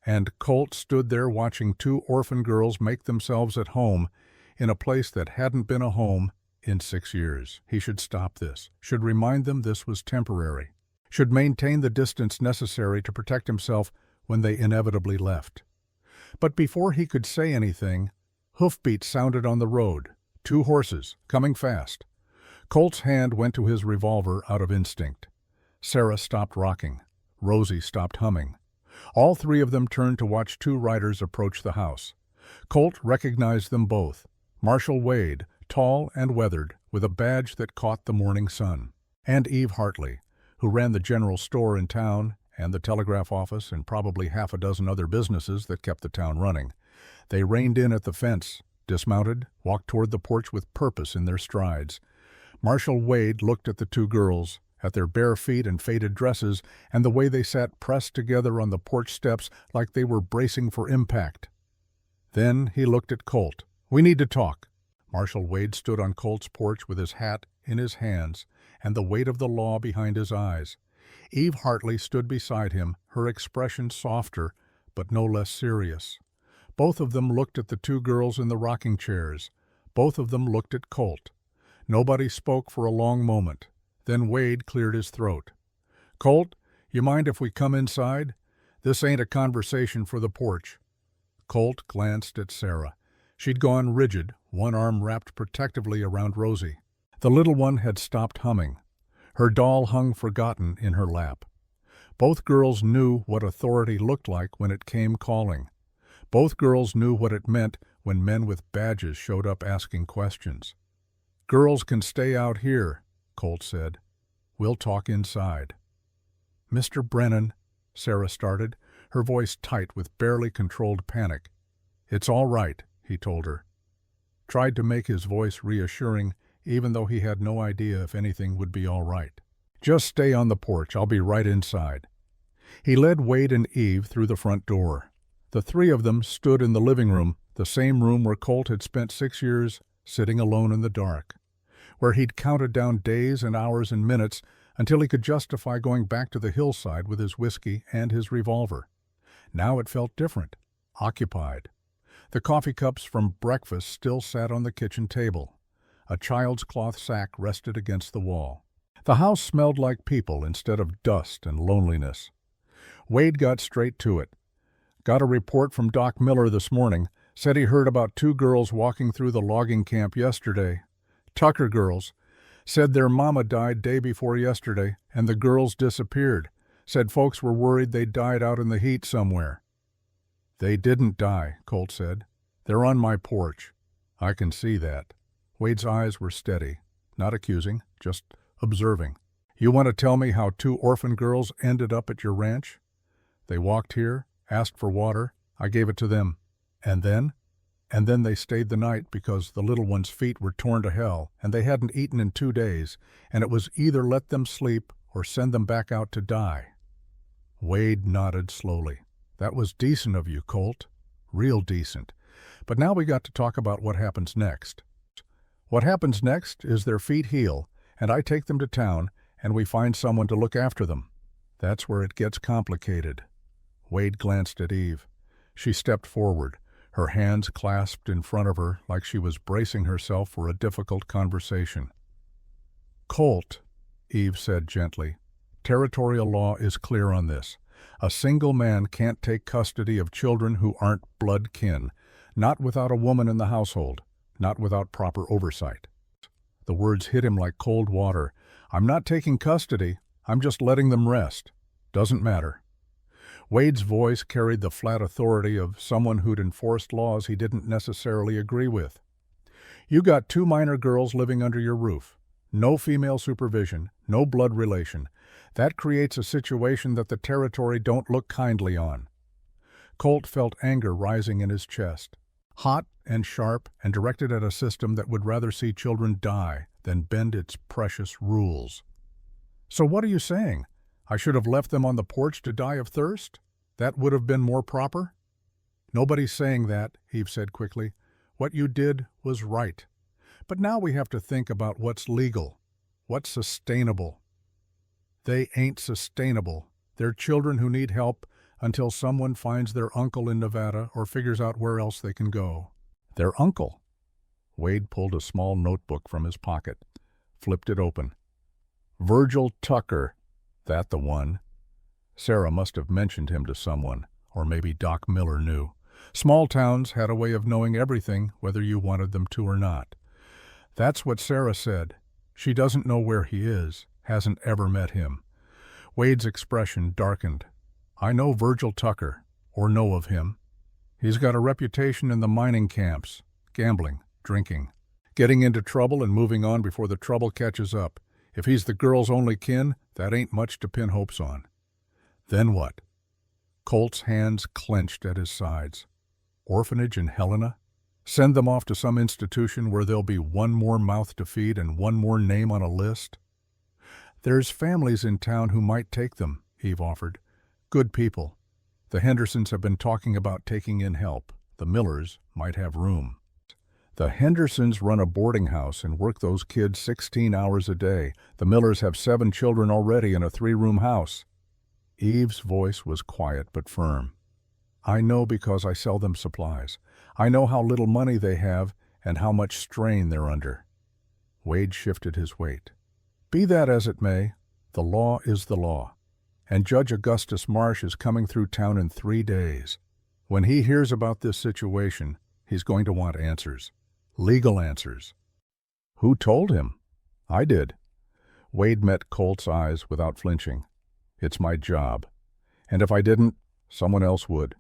And Colt stood there watching two orphan girls make themselves at home in a place that hadn't been a home in 6 years. He should stop this, should remind them this was temporary, should maintain the distance necessary to protect himself when they inevitably left. But before he could say anything, hoofbeats sounded on the road, 2 horses, coming fast. Colt's hand went to his revolver out of instinct. Sarah stopped rocking. Rosie stopped humming. All 3 of them turned to watch 2 riders approach the house. Colt recognized them both. Marshall Wade, tall and weathered, with a badge that caught the morning sun. And Eve Hartley, who ran the general store in town and the telegraph office and probably half a dozen other businesses that kept the town running. They reined in at the fence, dismounted, walked toward the porch with purpose in their strides. Marshall Wade looked at the 2 girls, at their bare feet and faded dresses, and the way they sat pressed together on the porch steps like they were bracing for impact. Then he looked at Colt. "We need to talk." Marshall Wade stood on Colt's porch with his hat in his hands and the weight of the law behind his eyes. Eve Hartley stood beside him, her expression softer, but no less serious. Both of them looked at the 2 girls in the rocking chairs. Both of them looked at Colt. Nobody spoke for a long moment. Then Wade cleared his throat. "Colt, you mind if we come inside? This ain't a conversation for the porch." Colt glanced at Sarah. She'd gone rigid, one arm wrapped protectively around Rosie. The little one had stopped humming. Her doll hung forgotten in her lap. Both girls knew what authority looked like when it came calling. Both girls knew what it meant when men with badges showed up asking questions. "Girls can stay out here," Colt said. "We'll talk inside." "Mr. Brennan," Sarah started, her voice tight with barely controlled panic. "It's all right," he told her. Tried to make his voice reassuring, even though he had no idea if anything would be all right. "Just stay on the porch. I'll be right inside." He led Wade and Eve through the front door. The 3 of them stood in the living room, the same room where Colt had spent 6 years sitting alone in the dark, where he'd counted down days and hours and minutes until he could justify going back to the hillside with his whiskey and his revolver. Now it felt different, occupied. The coffee cups from breakfast still sat on the kitchen table. A child's cloth sack rested against the wall. The house smelled like people instead of dust and loneliness. Wade got straight to it. "Got a report from Doc Miller this morning. Said he heard about 2 girls walking through the logging camp yesterday. Tucker girls. Said their mama died day before yesterday, and the girls disappeared. Said folks were worried they died out in the heat somewhere." "They didn't die," Colt said. "They're on my porch." "I can see that." Wade's eyes were steady, not accusing, just observing. "You want to tell me how 2 orphan girls ended up at your ranch? They walked here, asked for water, I gave it to them. And then? And then they stayed the night because the little one's feet were torn to hell and they hadn't eaten in 2 days, and it was either let them sleep or send them back out to die." Wade nodded slowly. That was decent of you, Colt. Real decent. But now we got to talk about what happens next. What happens next is their feet heal, and I take them to town, and we find someone to look after them. That's where it gets complicated. Wade glanced at Eve. She stepped forward, her hands clasped in front of her like she was bracing herself for a difficult conversation. Colt, Eve said gently, territorial law is clear on this. A single man can't take custody of children who aren't blood kin, not without a woman in the household, not without proper oversight. The words hit him like cold water. I'm not taking custody, I'm just letting them rest. Doesn't matter. Wade's voice carried the flat authority of someone who'd enforced laws he didn't necessarily agree with. You got 2 minor girls living under your roof. No female supervision, no blood relation. That creates a situation that the territory don't look kindly on. Colt felt anger rising in his chest, hot and sharp and directed at a system that would rather see children die than bend its precious rules. So what are you saying? I should have left them on the porch to die of thirst? That would have been more proper? Nobody's saying that, Eve said quickly. What you did was right. But now we have to think about what's legal, what's sustainable. They ain't sustainable. They're children who need help until someone finds their uncle in Nevada or figures out where else they can go. Their uncle? Wade pulled a small notebook from his pocket, flipped it open. Virgil Tucker. That the one. Sarah must have mentioned him to someone, or maybe Doc Miller knew. Small towns had a way of knowing everything, whether you wanted them to or not. That's what Sarah said. She doesn't know where he is, hasn't ever met him. Wade's expression darkened. I know Virgil Tucker, or know of him. He's got a reputation in the mining camps, gambling, drinking, getting into trouble and moving on before the trouble catches up. If he's the girl's only kin, that ain't much to pin hopes on. Then what? Colt's hands clenched at his sides. Orphanage in Helena? Send them off to some institution where there'll be one more mouth to feed and one more name on a list? There's families in town who might take them, Eve offered. Good people. The Hendersons have been talking about taking in help. The Millers might have room. The Hendersons run a boarding house and work those kids 16 hours a day. The Millers have 7 children already in a 3-room house. Eve's voice was quiet but firm. I know because I sell them supplies. I know how little money they have and how much strain they're under. Wade shifted his weight. Be that as it may, the law is the law. And Judge Augustus Marsh is coming through town in 3 days. When he hears about this situation, he's going to want answers. Legal answers. Who told him? I did. Wade met Colt's eyes without flinching. It's my job. And if I didn't, someone else would.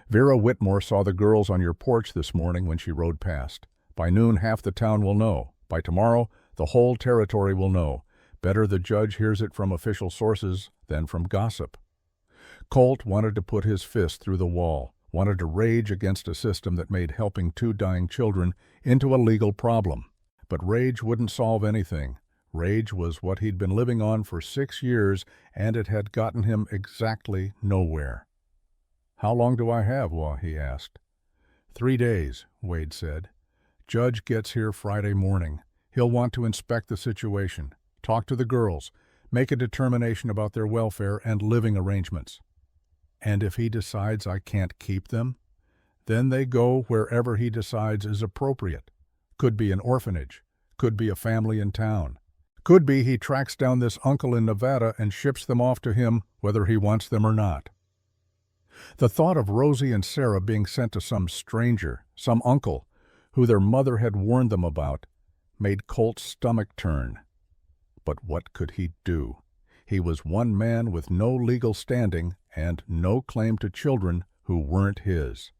Vera Whitmore saw the girls on your porch this morning when she rode past. By noon, half the town will know. By tomorrow, the whole territory will know. Better the judge hears it from official sources than from gossip. Colt wanted to put his fist through the wall, wanted to rage against a system that made helping 2 dying children into a legal problem. But rage wouldn't solve anything. Rage was what he'd been living on for 6 years, and it had gotten him exactly nowhere. How long do I have, he asked. 3 days, Wade said. Judge gets here Friday morning. He'll want to inspect the situation, talk to the girls, make a determination about their welfare and living arrangements. And if he decides I can't keep them, then they go wherever he decides is appropriate. Could be an orphanage, could be a family in town. Could be he tracks down this uncle in Nevada and ships them off to him whether he wants them or not. The thought of Rosie and Sarah being sent to some stranger, some uncle, who their mother had warned them about, made Colt's stomach turn. But what could he do? He was one man with no legal standing and no claim to children who weren't his.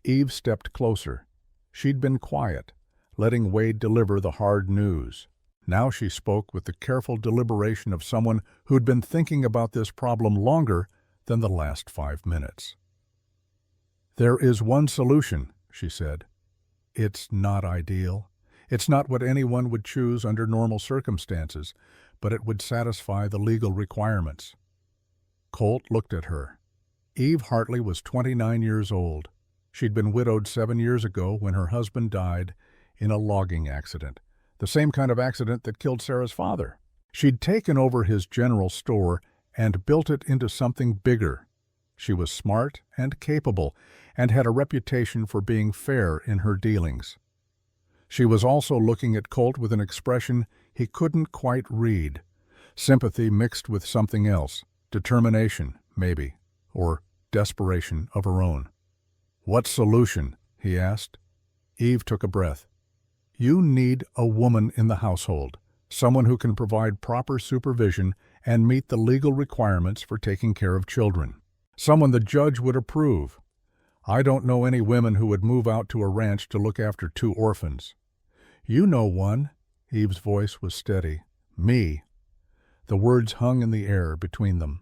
Eve stepped closer. She'd been quiet, letting Wade deliver the hard news. Now she spoke with the careful deliberation of someone who'd been thinking about this problem longer than the last 5 minutes. There is one solution, she said. It's not ideal. It's not what anyone would choose under normal circumstances, but it would satisfy the legal requirements. Colt looked at her. Eve Hartley was 29 years old. She'd been widowed 7 years ago when her husband died in a logging accident, the same kind of accident that killed Sarah's father. She'd taken over his general store and built it into something bigger. She was smart and capable and had a reputation for being fair in her dealings. She was also looking at Colt with an expression he couldn't quite read, sympathy mixed with something else, determination, maybe, or desperation of her own. "What solution?" he asked. Eve took a breath. "You need a woman in the household, someone who can provide proper supervision and meet the legal requirements for taking care of children. Someone the judge would approve. I don't know any women who would move out to a ranch to look after 2 orphans. You know one." Eve's voice was steady. "Me." The words hung in the air between them.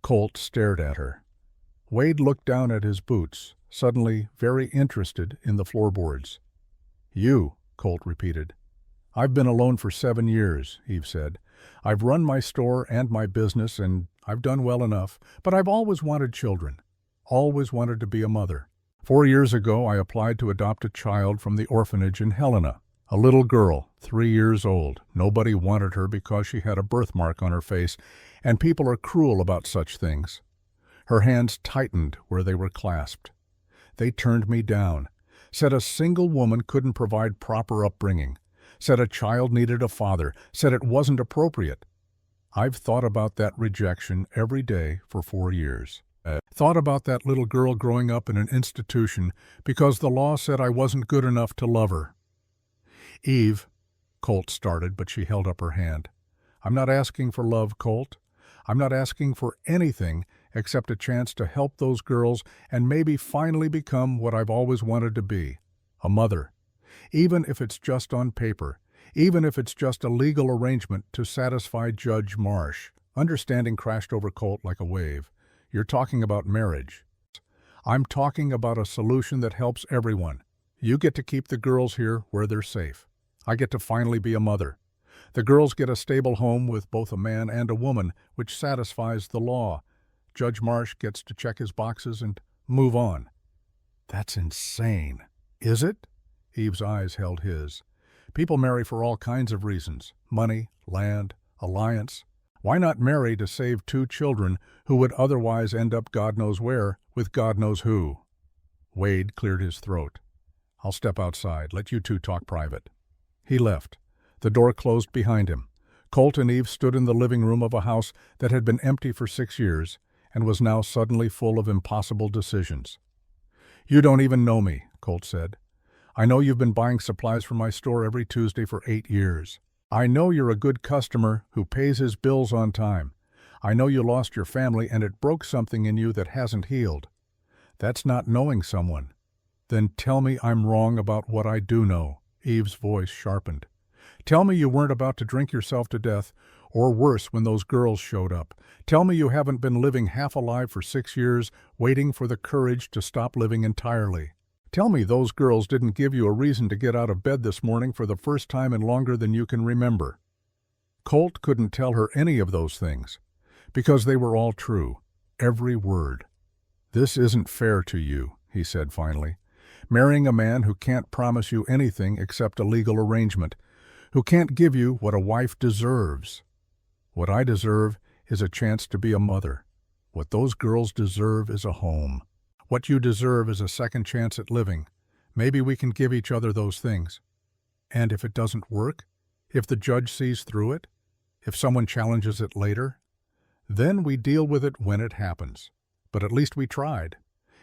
Colt stared at her. Wade looked down at his boots, suddenly very interested in the floorboards. "You," Colt repeated. "I've been alone for 7 years," Eve said. "I've run my store and my business, and I've done well enough, but I've always wanted children, always wanted to be a mother. 4 years ago, I applied to adopt a child from the orphanage in Helena, a little girl, 3 years old. Nobody wanted her because she had a birthmark on her face, and people are cruel about such things." Her hands tightened where they were clasped. "They turned me down, said a single woman couldn't provide proper upbringing, said a child needed a father, said it wasn't appropriate. I've thought about that rejection every day for 4 years. Thought about that little girl growing up in an institution because the law said I wasn't good enough to love her." "Eve," Colt started, but she held up her hand. "I'm not asking for love, Colt. I'm not asking for anything except a chance to help those girls and maybe finally become what I've always wanted to be, a mother. Even if it's just on paper, even if it's just a legal arrangement to satisfy Judge Marsh." Understanding crashed over Colt like a wave. "You're talking about marriage." "I'm talking about a solution that helps everyone. You get to keep the girls here where they're safe. I get to finally be a mother. The girls get a stable home with both a man and a woman, which satisfies the law. Judge Marsh gets to check his boxes and move on." "That's insane." "Is it?" Eve's eyes held his. "People marry for all kinds of reasons. Money, land, alliance. Why not marry to save 2 children who would otherwise end up God knows where with God knows who?" Wade cleared his throat. "I'll step outside. Let you 2 talk private." He left. The door closed behind him. Colt and Eve stood in the living room of a house that had been empty for 6 years and was now suddenly full of impossible decisions. "You don't even know me," Colt said. "I know you've been buying supplies from my store every Tuesday for 8 years. I know you're a good customer who pays his bills on time. I know you lost your family and it broke something in you that hasn't healed. That's not knowing someone. Then tell me I'm wrong about what I do know." Eve's voice sharpened. "Tell me you weren't about to drink yourself to death, or worse when those girls showed up. Tell me you haven't been living half alive for 6 years, waiting for the courage to stop living entirely. Tell me those girls didn't give you a reason to get out of bed this morning for the first time in longer than you can remember." Colt couldn't tell her any of those things, because they were all true, every word. "This isn't fair to you," he said finally. "Marrying a man who can't promise you anything except a legal arrangement, who can't give you what a wife deserves. What I deserve is a chance to be a mother. What those girls deserve is a home. What you deserve is a second chance at living. Maybe we can give each other those things. And if it doesn't work, if the judge sees through it, if someone challenges it later, then we deal with it when it happens. But at least we tried.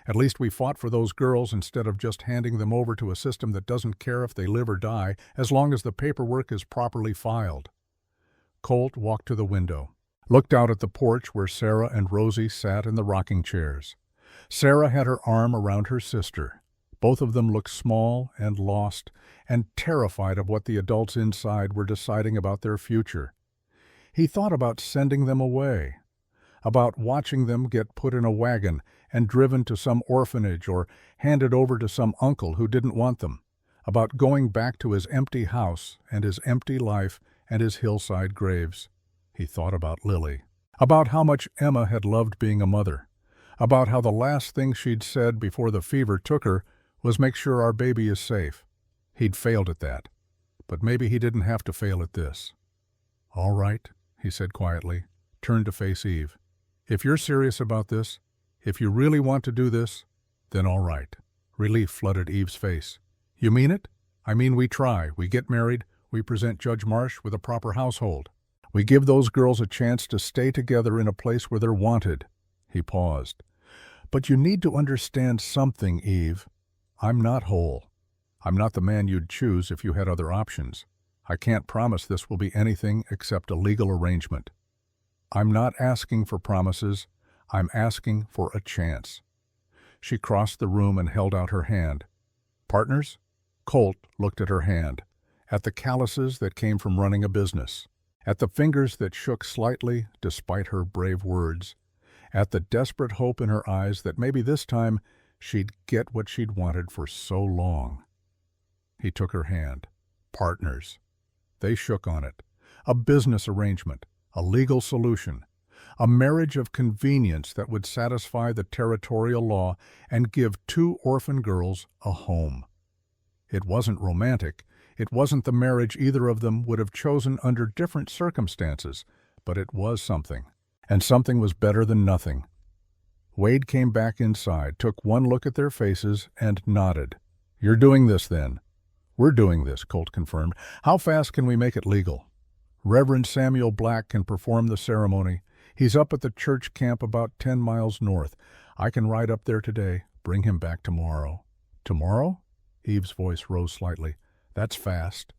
At least we fought for those girls instead of just handing them over to a system that doesn't care if they live or die as long as the paperwork is properly filed." Colt walked to the window, looked out at the porch where Sarah and Rosie sat in the rocking chairs. Sarah had her arm around her sister. Both of them looked small and lost and terrified of what the adults inside were deciding about their future. He thought about sending them away, about watching them get put in a wagon and driven to some orphanage or handed over to some uncle who didn't want them, about going back to his empty house and his empty life and his hillside graves. He thought about Lily, about how much Emma had loved being a mother, about how the last thing she'd said before the fever took her was make sure our baby is safe. He'd failed at that, but maybe he didn't have to fail at this. "All right," he said quietly, turned to face Eve. "If you're serious about this, if you really want to do this, then all right." Relief flooded Eve's face. "You mean it?" "I mean we try, we get married, we present Judge Marsh with a proper household. We give those girls a chance to stay together in a place where they're wanted." He paused. "But you need to understand something, Eve. I'm not whole. I'm not the man you'd choose if you had other options. I can't promise this will be anything except a legal arrangement. I'm not asking for promises. I'm asking for a chance." She crossed the room and held out her hand. "Partners?" Colt looked at her hand, at the calluses that came from running a business, at the fingers that shook slightly despite her brave words, at the desperate hope in her eyes that maybe this time she'd get what she'd wanted for so long. He took her hand. Partners. They shook on it. A business arrangement, a legal solution, a marriage of convenience that would satisfy the territorial law and give 2 orphan girls a home. It wasn't romantic. It wasn't the marriage either of them would have chosen under different circumstances, but it was something. And something was better than nothing. Wade came back inside, took one look at their faces, and nodded. "You're doing this, then?" "We're doing this," Colt confirmed. "How fast can we make it legal?" "Reverend Samuel Black can perform the ceremony. He's up at the church camp about 10 miles north. I can ride up there today, bring him back tomorrow." "Tomorrow?" Eve's voice rose slightly. "That's fast."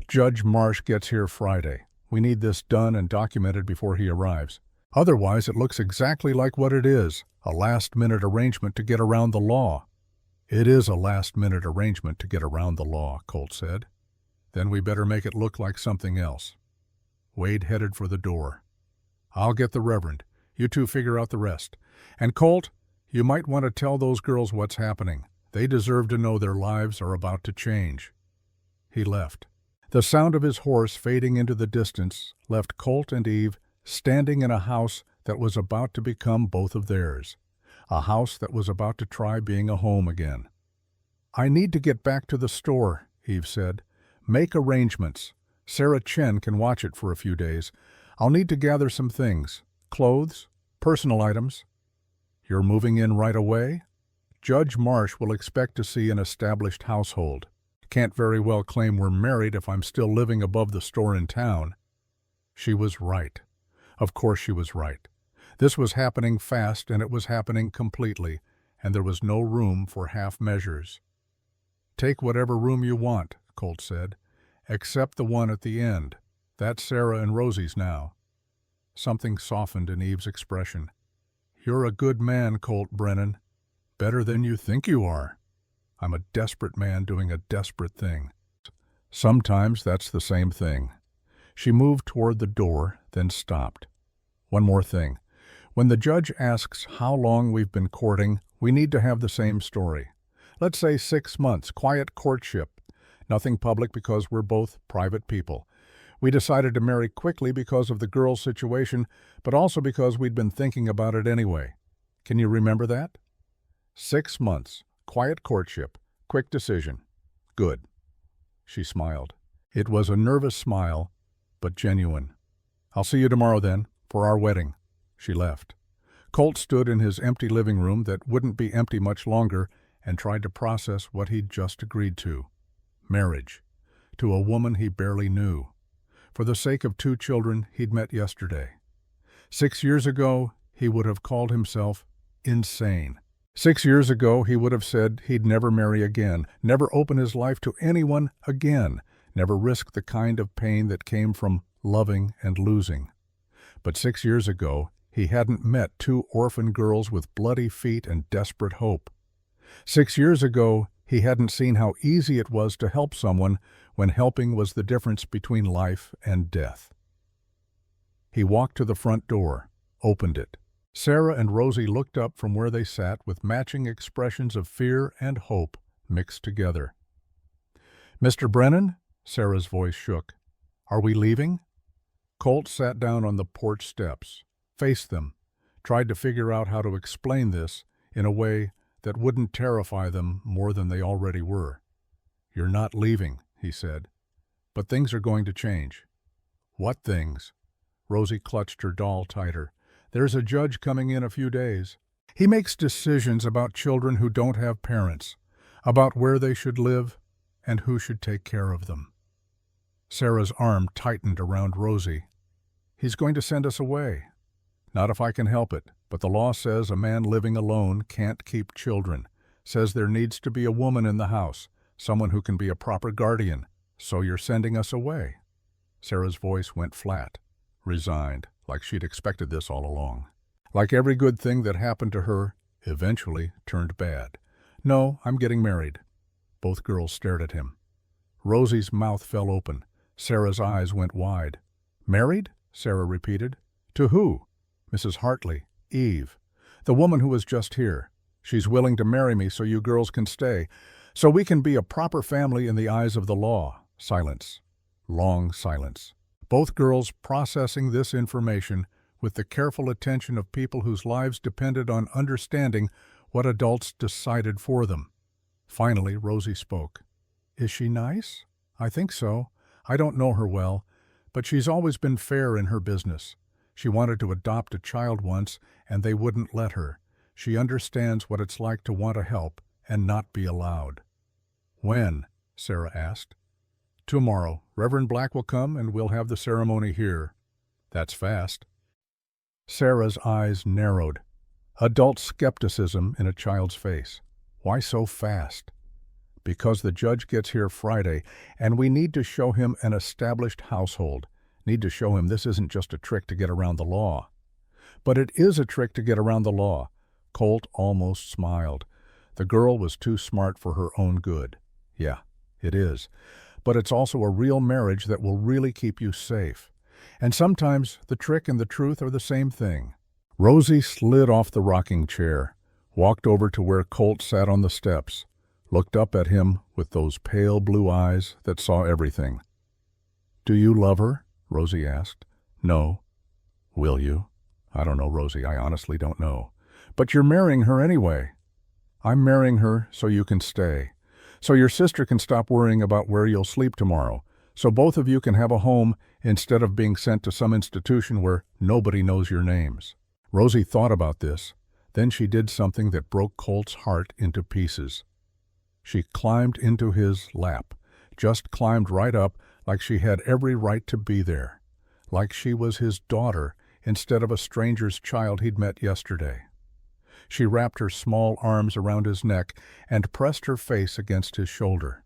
"Judge Marsh gets here Friday. We need this done and documented before he arrives. Otherwise, it looks exactly like what it is, a last-minute arrangement to get around the law." "It is a last-minute arrangement to get around the law," Colt said. "Then we better make it look like something else." Wade headed for the door. "I'll get the Reverend. You two figure out the rest. And Colt, you might want to tell those girls what's happening. They deserve to know their lives are about to change." He left. The sound of his horse fading into the distance left Colt and Eve standing in a house that was about to become both of theirs, a house that was about to try being a home again. "I need to get back to the store," Eve said. "Make arrangements. Sarah Chen can watch it for a few days. I'll need to gather some things, clothes, personal items." "You're moving in right away?" "Judge Marsh will expect to see an established household. Can't very well claim we're married if I'm still living above the store in town." She was right. Of course she was right. This was happening fast, and it was happening completely, and there was no room for half measures. "Take whatever room you want," Colt said, "except the one at the end. That's Sarah and Rosie's now." Something softened in Eve's expression. "You're a good man, Colt Brennan. Better than you think you are." "I'm a desperate man doing a desperate thing." "Sometimes that's the same thing." She moved toward the door, then stopped. "One more thing. When the judge asks how long we've been courting, we need to have the same story. Let's say 6 months, quiet courtship. Nothing public because we're both private people. We decided to marry quickly because of the girl's situation, but also because we'd been thinking about it anyway. Can you remember that? 6 months, quiet courtship, quick decision. Good." She smiled. It was a nervous smile, but genuine. "I'll see you tomorrow then, for our wedding." She left. Colt stood in his empty living room that wouldn't be empty much longer and tried to process what he'd just agreed to. Marriage. To a woman he barely knew. For the sake of 2 children he'd met yesterday. 6 years ago, he would have called himself insane. 6 years ago, he would have said he'd never marry again, never open his life to anyone again, never risk the kind of pain that came from loving and losing. But 6 years ago, he hadn't met 2 orphan girls with bloody feet and desperate hope. 6 years ago, he hadn't seen how easy it was to help someone when helping was the difference between life and death. He walked to the front door, opened it. Sarah and Rosie looked up from where they sat with matching expressions of fear and hope mixed together. "Mr. Brennan?" Sarah's voice shook. "Are we leaving?" Colt sat down on the porch steps, faced them, tried to figure out how to explain this in a way that wouldn't terrify them more than they already were. "You're not leaving," he said. "But things are going to change." "What things?" Rosie clutched her doll tighter. "There's a judge coming in a few days. He makes decisions about children who don't have parents, about where they should live and who should take care of them." Sarah's arm tightened around Rosie. "He's going to send us away." "Not if I can help it, but the law says a man living alone can't keep children, says there needs to be a woman in the house, someone who can be a proper guardian. So you're sending us away?" Sarah's voice went flat, resigned, like she'd expected this all along. Like every good thing that happened to her, eventually turned bad. "No, I'm getting married." Both girls stared at him. Rosie's mouth fell open. Sarah's eyes went wide. "Married?" Sarah repeated. "To who?" "Mrs. Hartley, Eve. The woman who was just here. She's willing to marry me so you girls can stay, so we can be a proper family in the eyes of the law." Silence. Long silence. Both girls processing this information with the careful attention of people whose lives depended on understanding what adults decided for them. Finally, Rosie spoke. "Is she nice?" "I think so. I don't know her well, but she's always been fair in her business. She wanted to adopt a child once, and they wouldn't let her. She understands what it's like to want to help and not be allowed." "When?" Sarah asked. "Tomorrow. Reverend Black will come, and we'll have the ceremony here." "That's fast." Sarah's eyes narrowed. Adult skepticism in a child's face. "Why so fast?" "Because the judge gets here Friday, and we need to show him an established household. Need to show him this isn't just a trick to get around the law." "But it is a trick to get around the law." Colt almost smiled. The girl was too smart for her own good. "Yeah, it is. But it's also a real marriage that will really keep you safe. And sometimes the trick and the truth are the same thing." Rosie slid off the rocking chair, walked over to where Colt sat on the steps, looked up at him with those pale blue eyes that saw everything. "Do you love her?" Rosie asked. "No." "Will you?" "I don't know, Rosie. I honestly don't know." "But you're marrying her anyway." "I'm marrying her so you can stay. So your sister can stop worrying about where you'll sleep tomorrow. So both of you can have a home instead of being sent to some institution where nobody knows your names." Rosie thought about this. Then she did something that broke Colt's heart into pieces. She climbed into his lap, just climbed right up like she had every right to be there, like she was his daughter instead of a stranger's child he'd met yesterday. She wrapped her small arms around his neck and pressed her face against his shoulder.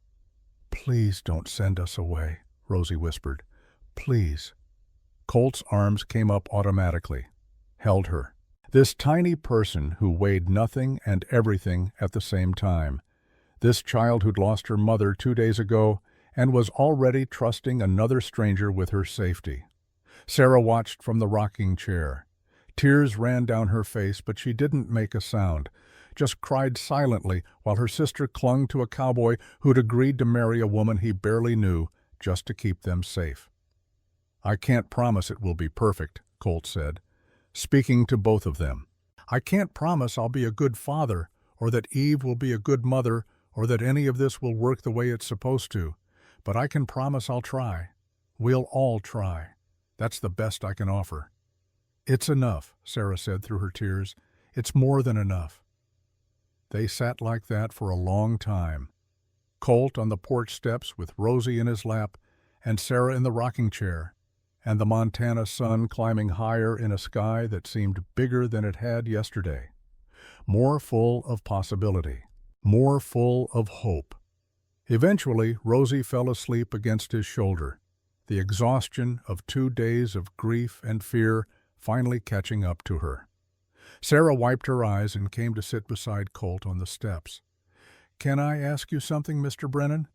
"Please don't send us away," Rosie whispered. "Please." Colt's arms came up automatically, held her. This tiny person who weighed nothing and everything at the same time. This child who'd lost her mother 2 days ago and was already trusting another stranger with her safety. Sarah watched from the rocking chair. Tears ran down her face, but she didn't make a sound, just cried silently while her sister clung to a cowboy who'd agreed to marry a woman he barely knew just to keep them safe. "I can't promise it will be perfect," Colt said, speaking to both of them. "I can't promise I'll be a good father, or that Eve will be a good mother, or that any of this will work the way it's supposed to. But I can promise I'll try. We'll all try. That's the best I can offer." "It's enough," Sarah said through her tears. "It's more than enough." They sat like that for a long time. Colt on the porch steps with Rosie in his lap, and Sarah in the rocking chair, and the Montana sun climbing higher in a sky that seemed bigger than it had yesterday. More full of possibility. More full of hope. Eventually, Rosie fell asleep against his shoulder, the exhaustion of 2 days of grief and fear finally catching up to her. Sarah wiped her eyes and came to sit beside Colt on the steps. "Can I ask you something, Mr. Brennan?"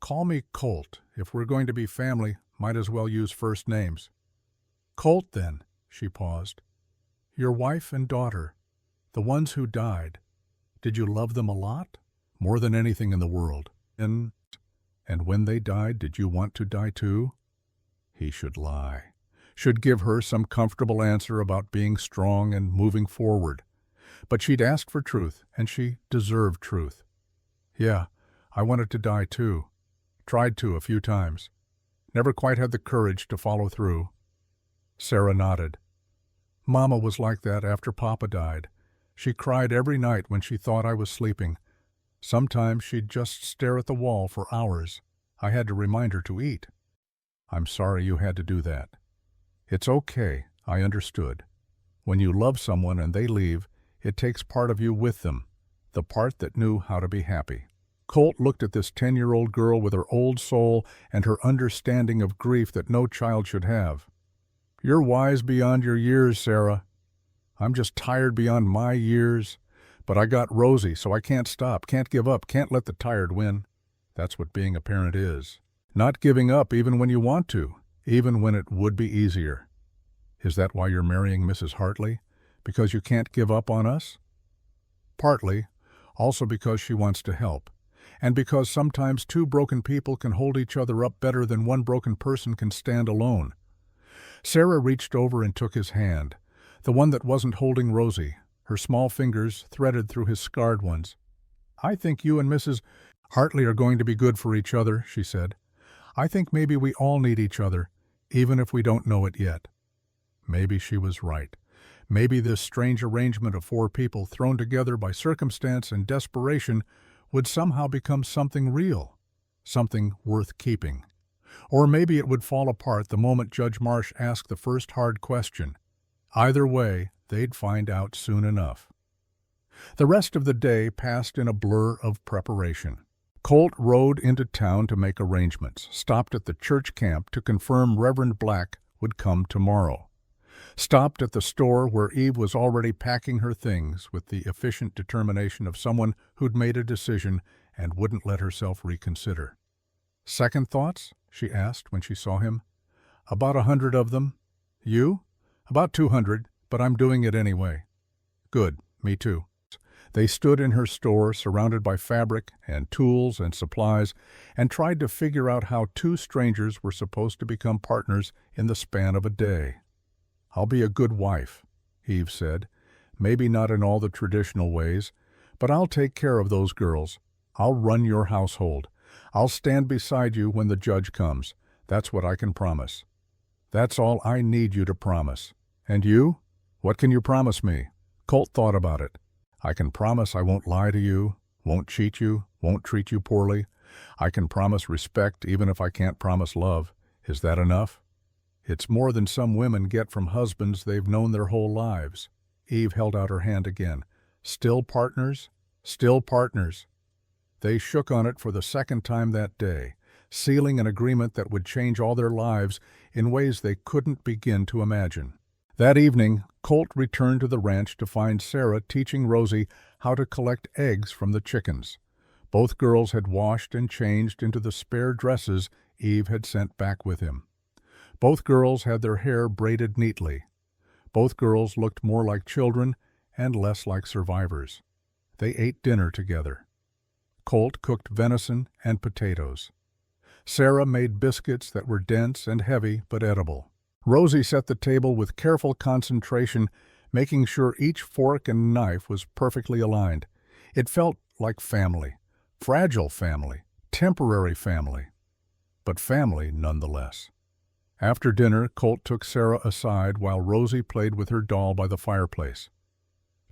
"Call me Colt. If we're going to be family, might as well use first names." "Colt, then," she paused. "Your wife and daughter, the ones who died, did you love them a lot? More than anything in the world. And when they died, did you want to die too?" He should lie. should give her some comfortable answer about being strong and moving forward. But she'd asked for truth, and she deserved truth. Yeah, I wanted to die too. Tried to a few times. Never quite had the courage to follow through. Sarah nodded. Mama was like that after Papa died. She cried every night when she thought I was sleeping. Sometimes she'd just stare at the wall for hours. I had to remind her to eat. I'm sorry you had to do that. It's okay, I understood. When you love someone and they leave, it takes part of you with them, the part that knew how to be happy. Colt looked at this 10-year-old girl with her old soul and her understanding of grief that no child should have. You're wise beyond your years, Sarah. I'm just tired beyond my years. But I got Rosie, so I can't stop, can't give up, can't let the tired win. That's what being a parent is. Not giving up even when you want to, even when it would be easier. Is that why you're marrying Mrs. Hartley? Because you can't give up on us? Partly, also because she wants to help. And because sometimes two broken people can hold each other up better than one broken person can stand alone. Sarah reached over and took his hand, the one that wasn't holding Rosie, her small fingers threaded through his scarred ones. I think you and Mrs. Hartley are going to be good for each other, she said. I think maybe we all need each other, even if we don't know it yet. Maybe she was right. Maybe this strange arrangement of four people thrown together by circumstance and desperation would somehow become something real, something worth keeping. Or maybe it would fall apart the moment Judge Marsh asked the first hard question. Either way, they'd find out soon enough. The rest of the day passed in a blur of preparation. Colt rode into town to make arrangements, stopped at the church camp to confirm Reverend Black would come tomorrow. Stopped at the store where Eve was already packing her things with the efficient determination of someone who'd made a decision and wouldn't let herself reconsider. Second thoughts? She asked when she saw him. About 100 of them. You? About 200, but I'm doing it anyway. Good, me too. They stood in her store, surrounded by fabric and tools and supplies, and tried to figure out how two strangers were supposed to become partners in the span of a day. I'll be a good wife, Eve said. Maybe not in all the traditional ways, but I'll take care of those girls. I'll run your household. I'll stand beside you when the judge comes. That's what I can promise. That's all I need you to promise. And you? What can you promise me? Colt thought about it. I can promise I won't lie to you, won't cheat you, won't treat you poorly. I can promise respect even if I can't promise love. Is that enough? It's more than some women get from husbands they've known their whole lives. Eve held out her hand again. Still partners? Still partners. They shook on it for the second time that day, sealing an agreement that would change all their lives in ways they couldn't begin to imagine. That evening, Colt returned to the ranch to find Sarah teaching Rosie how to collect eggs from the chickens. Both girls had washed and changed into the spare dresses Eve had sent back with him. Both girls had their hair braided neatly. Both girls looked more like children and less like survivors. They ate dinner together. Colt cooked venison and potatoes. Sarah made biscuits that were dense and heavy but edible. Rosie set the table with careful concentration, making sure each fork and knife was perfectly aligned. It felt like family, fragile family, temporary family, but family nonetheless. After dinner, Colt took Sarah aside while Rosie played with her doll by the fireplace.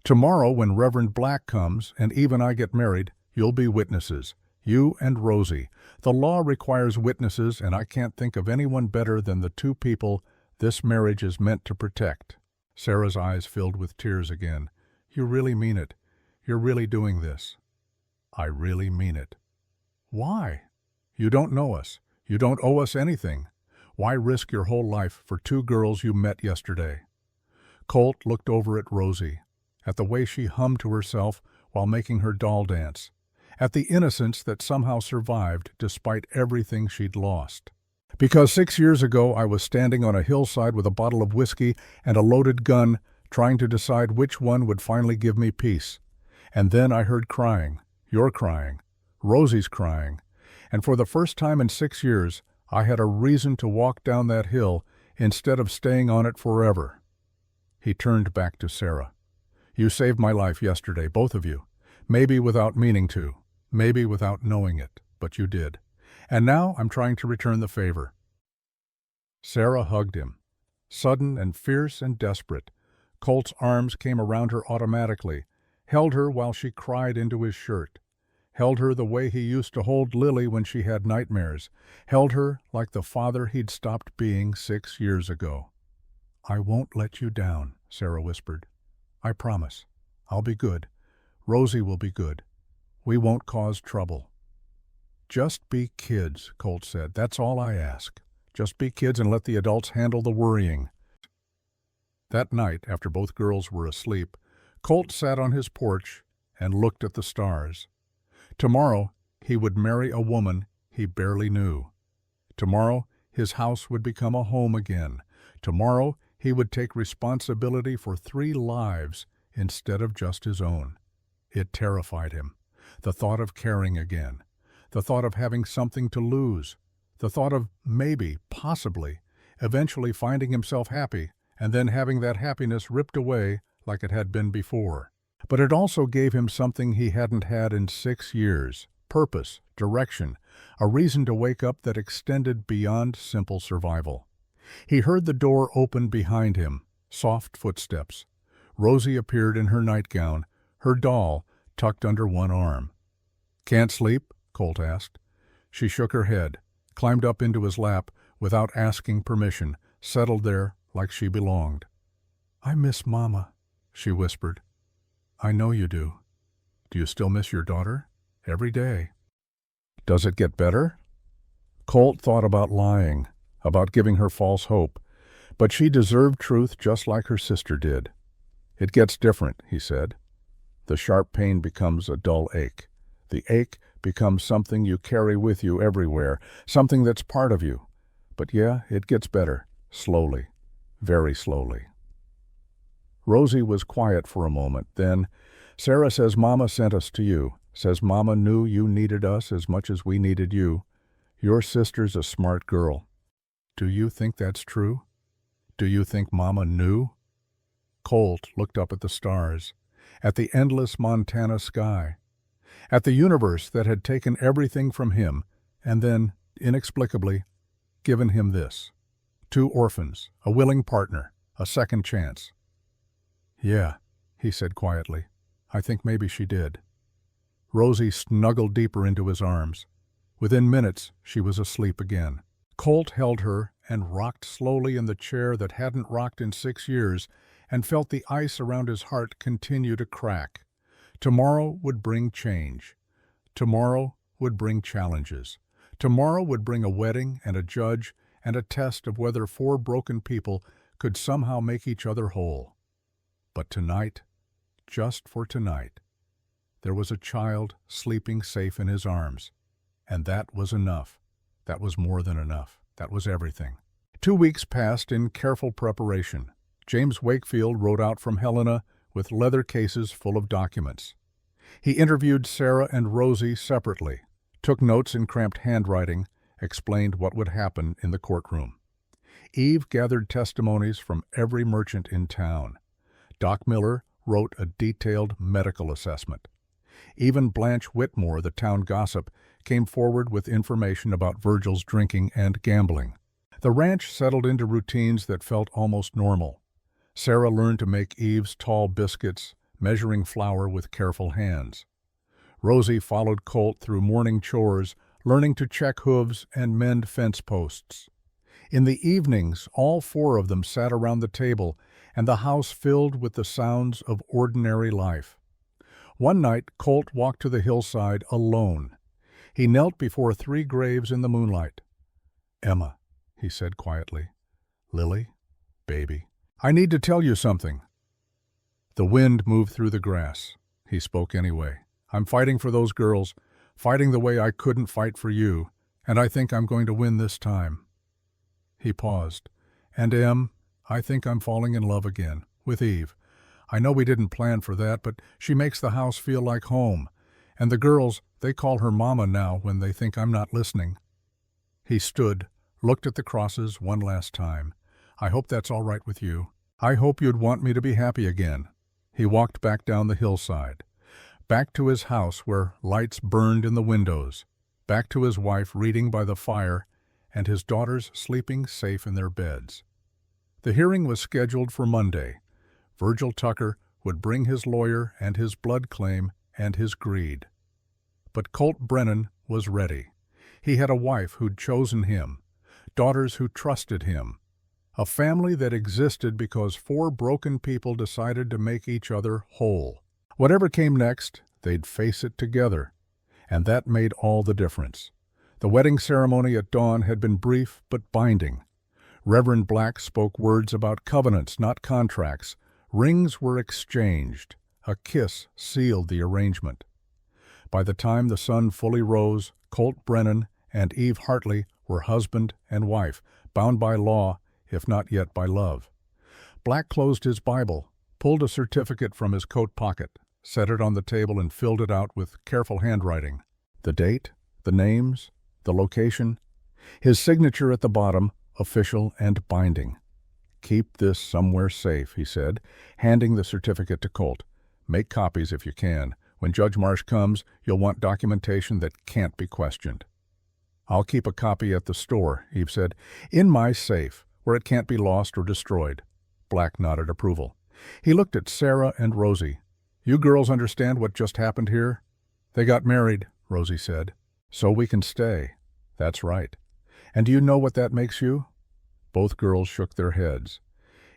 Tomorrow, when Reverend Black comes and Eve and I get married, you'll be witnesses. You and Rosie. The law requires witnesses, and I can't think of anyone better than the two people this marriage is meant to protect. Sarah's eyes filled with tears again. You really mean it. You're really doing this. I really mean it. Why? You don't know us. You don't owe us anything. Why risk your whole life for two girls you met yesterday? Colt looked over at Rosie, at the way she hummed to herself while making her doll dance, at the innocence that somehow survived despite everything she'd lost. Because 6 years ago I was standing on a hillside with a bottle of whiskey and a loaded gun, trying to decide which one would finally give me peace. And then I heard crying. You're crying. Rosie's crying. And for the first time in 6 years, I had a reason to walk down that hill instead of staying on it forever. He turned back to Sarah. You saved my life yesterday, both of you. Maybe without meaning to, maybe without knowing it, but you did. And now I'm trying to return the favor. Sarah hugged him. Sudden and fierce and desperate, Colt's arms came around her automatically, held her while she cried into his shirt, held her the way he used to hold Lily when she had nightmares, held her like the father he'd stopped being 6 years ago. I won't let you down, Sarah whispered. I promise. I'll be good. Rosie will be good. We won't cause trouble. Just be kids, Colt said. That's all I ask. Just be kids and let the adults handle the worrying. That night, after both girls were asleep, Colt sat on his porch and looked at the stars. Tomorrow, he would marry a woman he barely knew. Tomorrow, his house would become a home again. Tomorrow, he would take responsibility for 3 lives instead of just his own. It terrified him. The thought of caring again. The thought of having something to lose. The thought of maybe, possibly, eventually finding himself happy and then having that happiness ripped away like it had been before. But it also gave him something he hadn't had in 6 years. Purpose, direction, a reason to wake up that extended beyond simple survival. He heard the door open behind him, soft footsteps. Rosie appeared in her nightgown, her doll tucked under one arm. Can't sleep? Colt asked. She shook her head, climbed up into his lap without asking permission, settled there like she belonged. I miss Mama, she whispered. I know you do. Do you still miss your daughter? Every day. Does it get better? Colt thought about lying, about giving her false hope, but she deserved truth just like her sister did. It gets different, he said. The sharp pain becomes a dull ache. The ache becomes something you carry with you everywhere, something that's part of you. But yeah, it gets better, slowly, very slowly. Rosie was quiet for a moment. Then, Sarah says Mama sent us to you, says Mama knew you needed us as much as we needed you. Your sister's a smart girl. Do you think that's true? Do you think Mama knew? Colt looked up at the stars, at the endless Montana sky, at the universe that had taken everything from him and then, inexplicably, given him this. 2 orphans, a willing partner, a second chance. Yeah, he said quietly. I think maybe she did. Rosie snuggled deeper into his arms. Within minutes, she was asleep again. Colt held her and rocked slowly in the chair that hadn't rocked in 6 years and felt the ice around his heart continue to crack. Tomorrow would bring change. Tomorrow would bring challenges. Tomorrow would bring a wedding and a judge and a test of whether 4 broken people could somehow make each other whole. But tonight, just for tonight, there was a child sleeping safe in his arms. And that was enough. That was more than enough. That was everything. 2 weeks passed in careful preparation. James Wakefield rode out from Helena with leather cases full of documents. He interviewed Sarah and Rosie separately, took notes in cramped handwriting, explained what would happen in the courtroom. Eve gathered testimonies from every merchant in town. Doc Miller wrote a detailed medical assessment. Even Blanche Whitmore, the town gossip, came forward with information about Virgil's drinking and gambling. The ranch settled into routines that felt almost normal. Sarah learned to make Eve's tall biscuits, measuring flour with careful hands. Rosie followed Colt through morning chores, learning to check hooves and mend fence posts. In the evenings, all 4 of them sat around the table, and the house filled with the sounds of ordinary life. One night, Colt walked to the hillside alone. He knelt before 3 graves in the moonlight. Emma, he said quietly. Lily, baby, I need to tell you something. The wind moved through the grass. He spoke anyway. I'm fighting for those girls, fighting the way I couldn't fight for you, and I think I'm going to win this time. He paused. And Em, I think I'm falling in love again, with Eve. I know we didn't plan for that, but she makes the house feel like home. And the girls, they call her Mama now when they think I'm not listening. He stood, looked at the crosses one last time. I hope that's all right with you. I hope you'd want me to be happy again." He walked back down the hillside, back to his house where lights burned in the windows, back to his wife reading by the fire and his daughters sleeping safe in their beds. The hearing was scheduled for Monday. Virgil Tucker would bring his lawyer and his blood claim and his greed. But Colt Brennan was ready. He had a wife who'd chosen him, daughters who trusted him, a family that existed because 4 broken people decided to make each other whole. Whatever came next, they'd face it together, and that made all the difference. The wedding ceremony at dawn had been brief but binding. Reverend Black spoke words about covenants, not contracts. Rings were exchanged. A kiss sealed the arrangement. By the time the sun fully rose, Colt Brennan and Eve Hartley were husband and wife, bound by law, if not yet by love. Black closed his Bible, pulled a certificate from his coat pocket, set it on the table and filled it out with careful handwriting. The date, the names, the location, his signature at the bottom, official and binding. "Keep this somewhere safe," he said, handing the certificate to Colt. "Make copies if you can. When Judge Marsh comes, you'll want documentation that can't be questioned." "I'll keep a copy at the store," Eve said, "in my safe, where it can't be lost or destroyed." Black nodded approval. He looked at Sarah and Rosie. "You girls understand what just happened here?" "They got married," Rosie said. "So we can stay." "That's right. And do you know what that makes you?" Both girls shook their heads.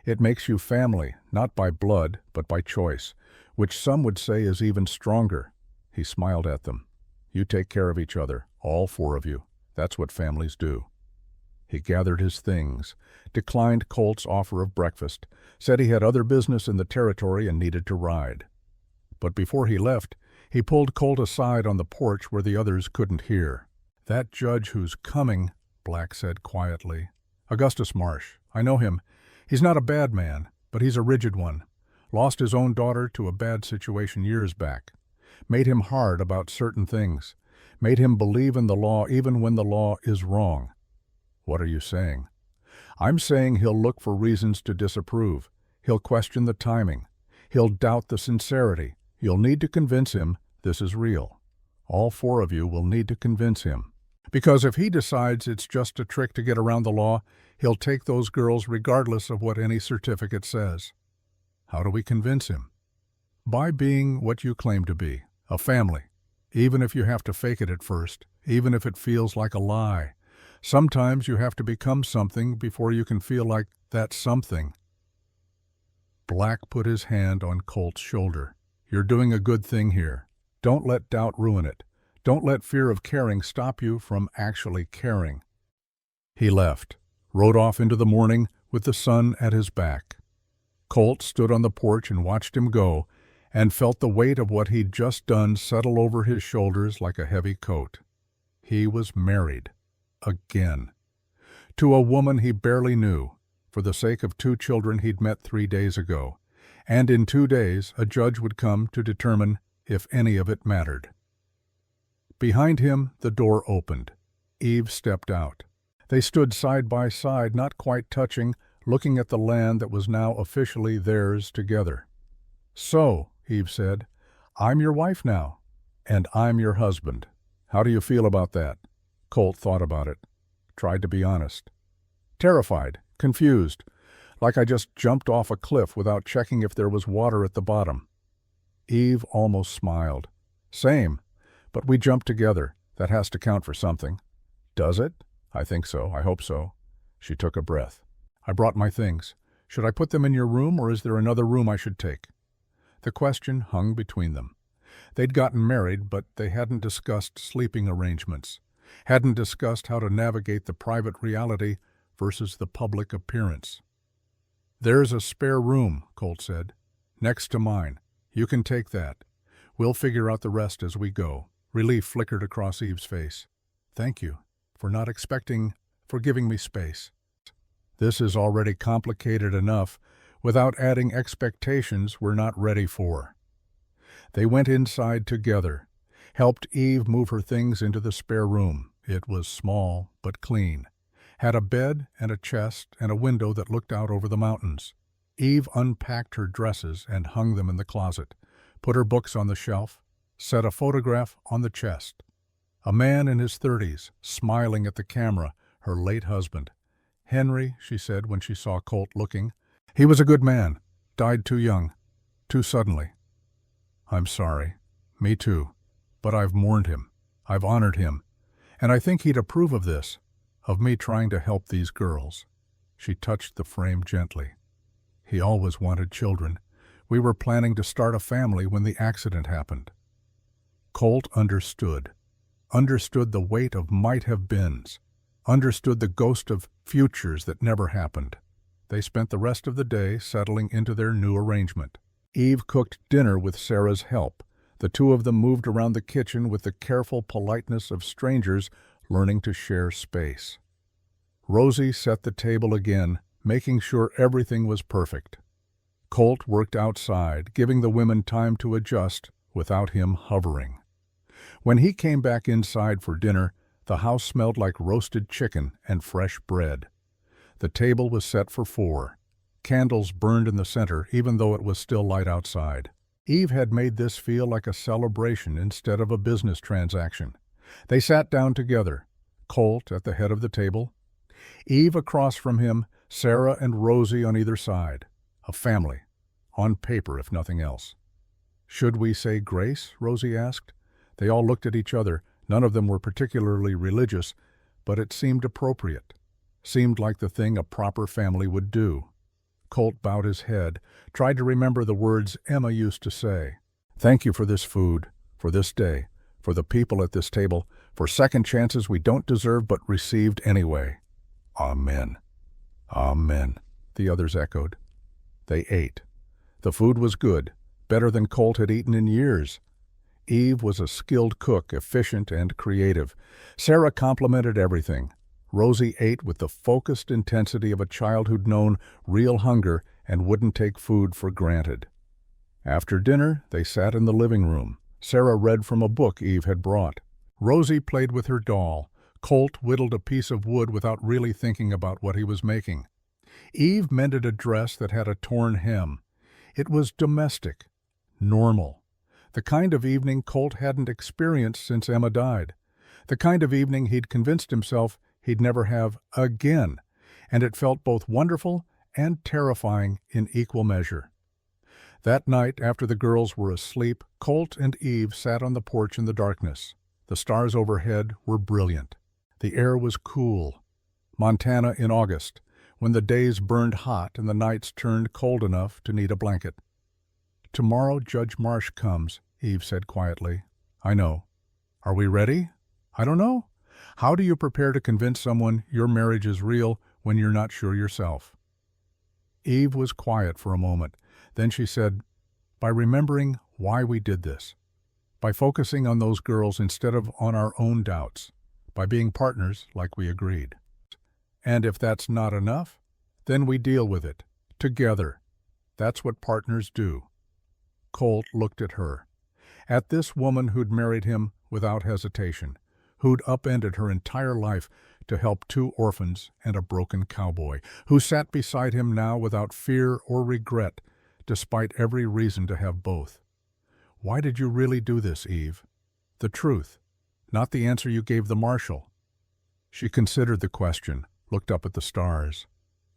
"It makes you family, not by blood, but by choice, which some would say is even stronger." He smiled at them. "You take care of each other, all 4 of you. That's what families do." He gathered his things, declined Colt's offer of breakfast, said he had other business in the territory and needed to ride. But before he left, he pulled Colt aside on the porch where the others couldn't hear. "That judge who's coming," Black said quietly. "Augustus Marsh. I know him. He's not a bad man, but he's a rigid one. Lost his own daughter to a bad situation years back. Made him hard about certain things. Made him believe in the law even when the law is wrong." "What are you saying?" "I'm saying he'll look for reasons to disapprove. He'll question the timing. He'll doubt the sincerity. You'll need to convince him this is real. All 4 of you will need to convince him. Because if he decides it's just a trick to get around the law, he'll take those girls regardless of what any certificate says." "How do we convince him?" "By being what you claim to be, a family. Even if you have to fake it at first, even if it feels like a lie. Sometimes you have to become something before you can feel like that's something." Black put his hand on Colt's shoulder. "You're doing a good thing here. Don't let doubt ruin it. Don't let fear of caring stop you from actually caring." He left, rode off into the morning with the sun at his back. Colt stood on the porch and watched him go, and felt the weight of what he'd just done settle over his shoulders like a heavy coat. He was married. Again. To a woman he barely knew, for the sake of 2 children he'd met 3 days ago, and in 2 days a judge would come to determine if any of it mattered. Behind him the door opened. Eve stepped out. They stood side by side, not quite touching, looking at the land that was now officially theirs together. "So," Eve said, "I'm your wife now, and I'm your husband. How do you feel about that?" Colt thought about it, tried to be honest. "Terrified, confused, like I just jumped off a cliff without checking if there was water at the bottom." Eve almost smiled. "Same, but we jumped together. That has to count for something." "Does it?" "I think so. I hope so." She took a breath. "I brought my things. Should I put them in your room, or is there another room I should take?" The question hung between them. They'd gotten married, but they hadn't discussed sleeping arrangements, hadn't discussed how to navigate the private reality versus the public appearance. "There's a spare room," Colt said, "next to mine. You can take that. We'll figure out the rest as we go." Relief flickered across Eve's face. "Thank you for giving me space. This is already complicated enough without adding expectations we're not ready for." They went inside together, helped Eve move her things into the spare room. It was small but clean. Had a bed and a chest and a window that looked out over the mountains. Eve unpacked her dresses and hung them in the closet, put her books on the shelf, set a photograph on the chest. A man in his 30s, smiling at the camera, her late husband. "Henry," she said when she saw Colt looking. "He was a good man. Died too young. Too suddenly." "I'm sorry. Me too. But I've mourned him. I've honored him. And I think he'd approve of this, of me trying to help these girls." She touched the frame gently. "He always wanted children. We were planning to start a family when the accident happened." Colt understood the weight of might-have-beens, understood the ghost of futures that never happened. They spent the rest of the day settling into their new arrangement. Eve cooked dinner with Sarah's help. The two of them moved around the kitchen with the careful politeness of strangers learning to share space. Rosie set the table again, making sure everything was perfect. Colt worked outside, giving the women time to adjust without him hovering. When he came back inside for dinner, the house smelled like roasted chicken and fresh bread. The table was set for 4. Candles burned in the center, even though it was still light outside. Eve had made this feel like a celebration instead of a business transaction. They sat down together, Colt at the head of the table, Eve across from him, Sarah and Rosie on either side. A family, on paper if nothing else. "Should we say grace?" Rosie asked. They all looked at each other. None of them were particularly religious, but it seemed appropriate. Seemed like the thing a proper family would do. Colt bowed his head, tried to remember the words Emma used to say. "Thank you for this food, for this day, for the people at this table, for second chances we don't deserve but received anyway." "Amen." "Amen," the others echoed. They ate. The food was good, better than Colt had eaten in years. Eve was a skilled cook, efficient and creative. Sarah complimented everything. Rosie ate with the focused intensity of a child who'd known real hunger and wouldn't take food for granted. After dinner, they sat in the living room. Sarah read from a book Eve had brought. Rosie played with her doll. Colt whittled a piece of wood without really thinking about what he was making. Eve mended a dress that had a torn hem. It was domestic, normal. The kind of evening Colt hadn't experienced since Emma died. The kind of evening he'd convinced himself he'd never have again, and it felt both wonderful and terrifying in equal measure. That night, after the girls were asleep, Colt and Eve sat on the porch in the darkness. The stars overhead were brilliant. The air was cool. Montana in August, when the days burned hot and the nights turned cold enough to need a blanket. "Tomorrow Judge Marsh comes," Eve said quietly. "I know. Are we ready? I don't know. How do you prepare to convince someone your marriage is real when you're not sure yourself?" Eve was quiet for a moment. Then she said, "By remembering why we did this. By focusing on those girls instead of on our own doubts. By being partners like we agreed. And if that's not enough, then we deal with it. Together. That's what partners do." Colt looked at her. At this woman who'd married him without hesitation, who'd upended her entire life to help 2 orphans and a broken cowboy, who sat beside him now without fear or regret, despite every reason to have both. "Why did you really do this, Eve? The truth, not the answer you gave the marshal." She considered the question, looked up at the stars.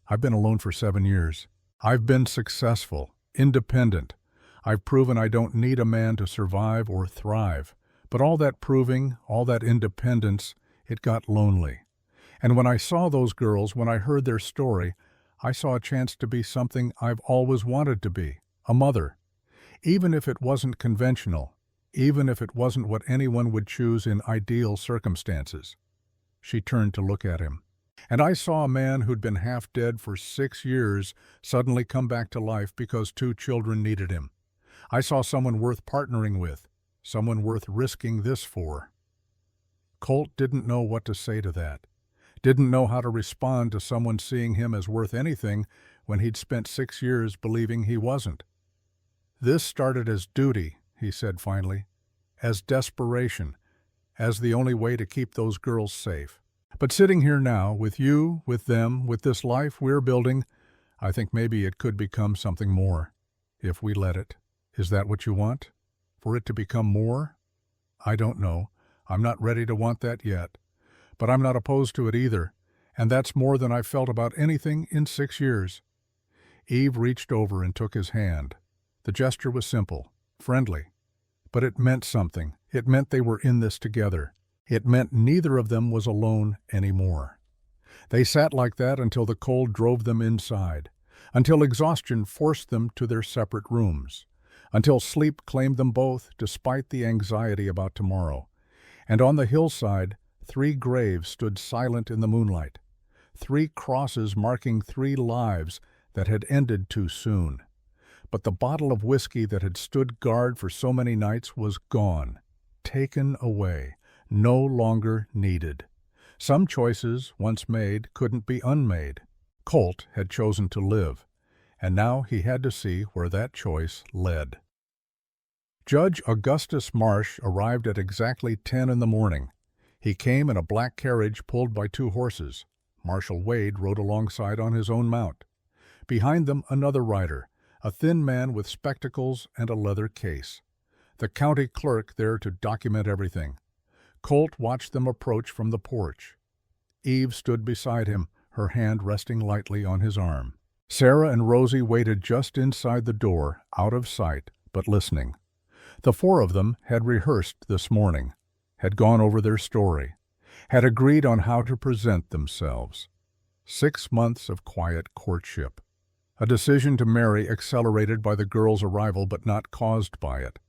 "I've been alone for 7 years. I've been successful, independent. I've proven I don't need a man to survive or thrive. But all that proving, all that independence, it got lonely. And when I saw those girls, when I heard their story, I saw a chance to be something I've always wanted to be, a mother. Even if it wasn't conventional, even if it wasn't what anyone would choose in ideal circumstances." She turned to look at him. "And I saw a man who'd been half dead for 6 years suddenly come back to life because 2 children needed him. I saw someone worth partnering with, someone worth risking this for." Colt didn't know what to say to that. Didn't know how to respond to someone seeing him as worth anything when he'd spent 6 years believing he wasn't. "This started as duty," he said finally, "as desperation, as the only way to keep those girls safe. But sitting here now, with you, with them, with this life we're building, I think maybe it could become something more, if we let it. Is that what you want? For it to become more? I don't know. I'm not ready to want that yet. But I'm not opposed to it either, and that's more than I've felt about anything in 6 years. Eve reached over and took his hand. The gesture was simple, friendly, but it meant something. It meant they were in this together. It meant neither of them was alone anymore. They sat like that until the cold drove them inside, until exhaustion forced them to their separate rooms, until sleep claimed them both despite the anxiety about tomorrow. And on the hillside, 3 graves stood silent in the moonlight, 3 crosses marking 3 lives that had ended too soon. But the bottle of whiskey that had stood guard for so many nights was gone, taken away, no longer needed. Some choices, once made, couldn't be unmade. Colt had chosen to live, and now he had to see where that choice led. Judge Augustus Marsh arrived at exactly 10 in the morning. He came in a black carriage pulled by 2 horses. Marshal Wade rode alongside on his own mount. Behind them another rider, a thin man with spectacles and a leather case. The county clerk there to document everything. Colt watched them approach from the porch. Eve stood beside him, her hand resting lightly on his arm. Sarah and Rosie waited just inside the door, out of sight, but listening. The 4 of them had rehearsed this morning, had gone over their story, had agreed on how to present themselves. 6 months of quiet courtship. A decision to marry accelerated by the girl's arrival but not caused by it.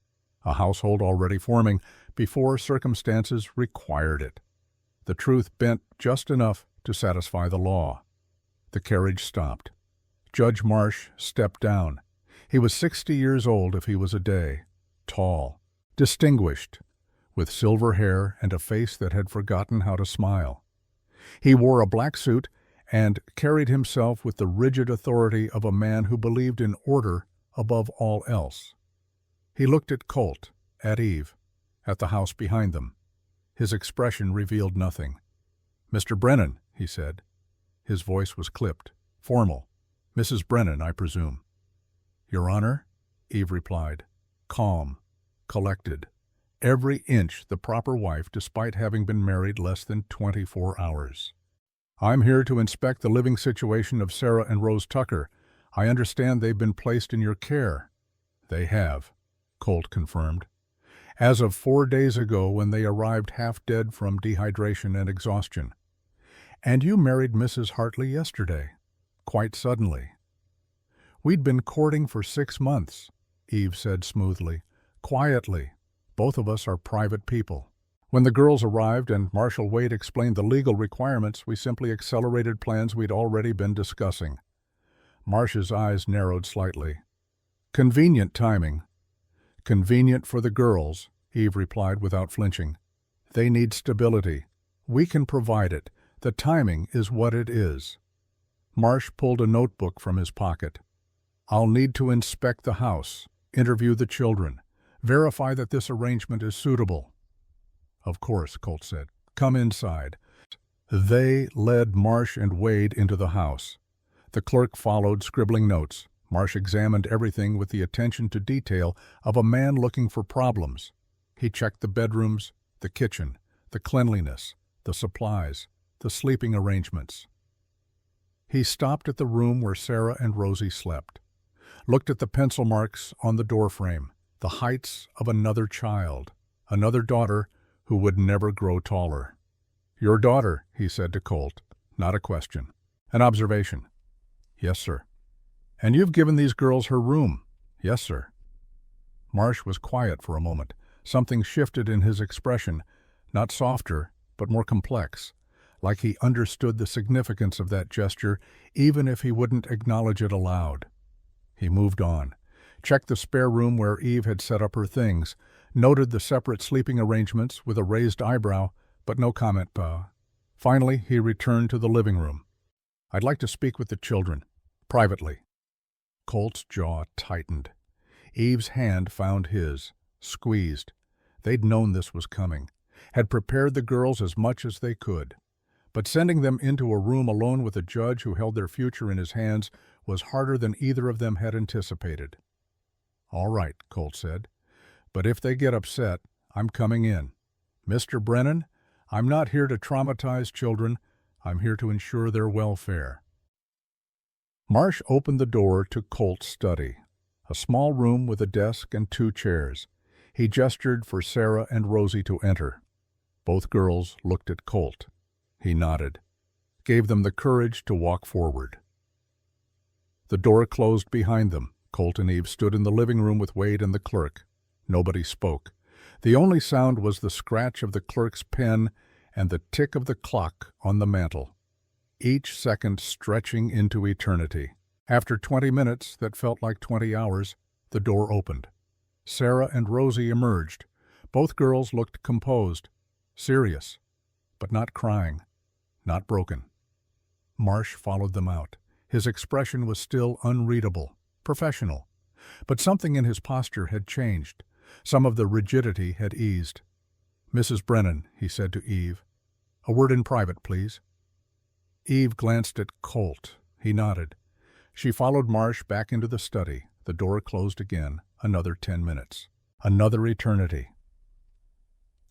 A household already forming before circumstances required it. The truth bent just enough to satisfy the law. The carriage stopped. Judge Marsh stepped down. He was 60 years old if he was a day. Tall, distinguished, with silver hair and a face that had forgotten how to smile. He wore a black suit and carried himself with the rigid authority of a man who believed in order above all else. He looked at Colt, at Eve, at the house behind them. His expression revealed nothing. "Mr. Brennan," he said. His voice was clipped, formal. "Mrs. Brennan, I presume." "Your Honor," Eve replied, calm, collected, every inch the proper wife despite having been married less than 24 hours. "I'm here to inspect the living situation of Sarah and Rose Tucker. I understand they've been placed in your care." "They have," Colt confirmed. "As of 4 days ago when they arrived half dead from dehydration and exhaustion. And you married Mrs. Hartley yesterday, quite suddenly." "We'd been courting for 6 months," Eve said smoothly, quietly. "Both of us are private people. When the girls arrived and Marshal Wade explained the legal requirements, we simply accelerated plans we'd already been discussing." Marsh's eyes narrowed slightly. "Convenient timing." "Convenient for the girls," Eve replied without flinching. "They need stability. We can provide it. The timing is what it is." Marsh pulled a notebook from his pocket. "I'll need to inspect the house, interview the children, verify that this arrangement is suitable." "Of course," Colt said. "Come inside." They led Marsh and Wade into the house. The clerk followed, scribbling notes. Marsh examined everything with the attention to detail of a man looking for problems. He checked the bedrooms, the kitchen, the cleanliness, the supplies, the sleeping arrangements. He stopped at the room where Sarah and Rosie slept, looked at the pencil marks on the doorframe, the heights of another child, another daughter who would never grow taller. "Your daughter," he said to Colt, not a question, an observation. "Yes, sir." "And you've given these girls her room?" "Yes, sir." Marsh was quiet for a moment. Something shifted in his expression, not softer, but more complex, like he understood the significance of that gesture, even if he wouldn't acknowledge it aloud. He moved on, checked the spare room where Eve had set up her things, noted the separate sleeping arrangements with a raised eyebrow, but no comment. Finally, he returned to the living room. "I'd like to speak with the children, privately." Colt's jaw tightened. Eve's hand found his, squeezed. They'd known this was coming, had prepared the girls as much as they could. But sending them into a room alone with a judge who held their future in his hands was harder than either of them had anticipated. "All right," Colt said. "But if they get upset, I'm coming in. Mr. Brennan, I'm not here to traumatize children. I'm here to ensure their welfare." Marsh opened the door to Colt's study, a small room with a desk and 2 chairs. He gestured for Sarah and Rosie to enter. Both girls looked at Colt. He nodded, gave them the courage to walk forward. The door closed behind them. Colt and Eve stood in the living room with Wade and the clerk. Nobody spoke. The only sound was the scratch of the clerk's pen and the tick of the clock on the mantel, each second stretching into eternity. After 20 minutes that felt like 20 hours, the door opened. Sarah and Rosie emerged. Both girls looked composed, serious, but not crying, not broken. Marsh followed them out. His expression was still unreadable, professional, but something in his posture had changed. Some of the rigidity had eased. "Mrs. Brennan," he said to Eve, "a word in private, please." Eve glanced at Colt. He nodded. She followed Marsh back into the study. The door closed again. Another 10 minutes. Another eternity.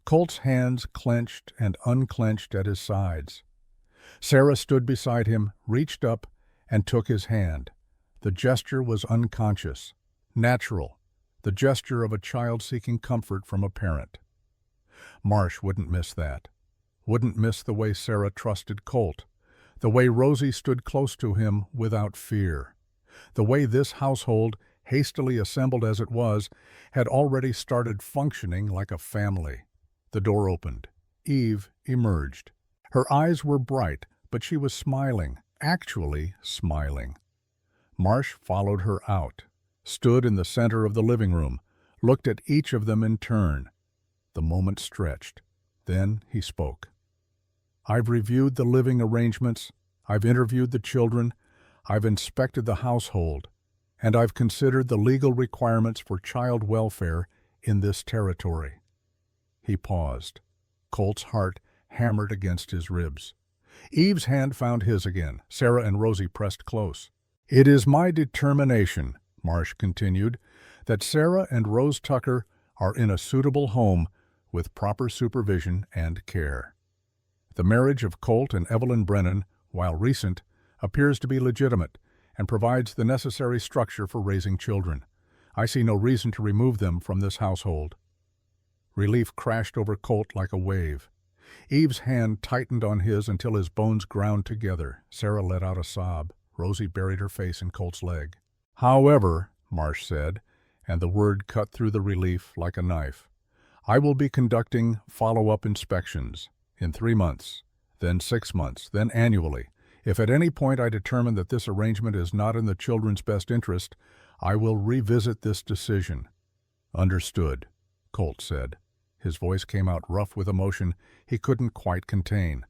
Colt's hands clenched and unclenched at his sides. Sarah stood beside him, reached up, and took his hand. The gesture was unconscious, natural, the gesture of a child seeking comfort from a parent. Marsh wouldn't miss that. Wouldn't miss the way Sarah trusted Colt, the way Rosie stood close to him without fear, the way this household, hastily assembled as it was, had already started functioning like a family. The door opened. Eve emerged. Her eyes were bright, but she was smiling, actually smiling. Marsh followed her out, stood in the center of the living room, looked at each of them in turn. The moment stretched. Then he spoke. "I've reviewed the living arrangements, I've interviewed the children, I've inspected the household, and I've considered the legal requirements for child welfare in this territory." He paused. Colt's heart hammered against his ribs. Eve's hand found his again. Sarah and Rosie pressed close. "It is my determination," Marsh continued, "that Sarah and Rose Tucker are in a suitable home with proper supervision and care. The marriage of Colt and Evelyn Brennan, while recent, appears to be legitimate and provides the necessary structure for raising children. I see no reason to remove them from this household." Relief crashed over Colt like a wave. Eve's hand tightened on his until his bones ground together. Sarah let out a sob. Rosie buried her face in Colt's leg. "However," Marsh said, and the word cut through the relief like a knife, "I will be conducting follow-up inspections in 3 months, then 6 months, then annually. If at any point I determine that this arrangement is not in the children's best interest, I will revisit this decision." "Understood," Colt said. His voice came out rough with emotion he couldn't quite contain.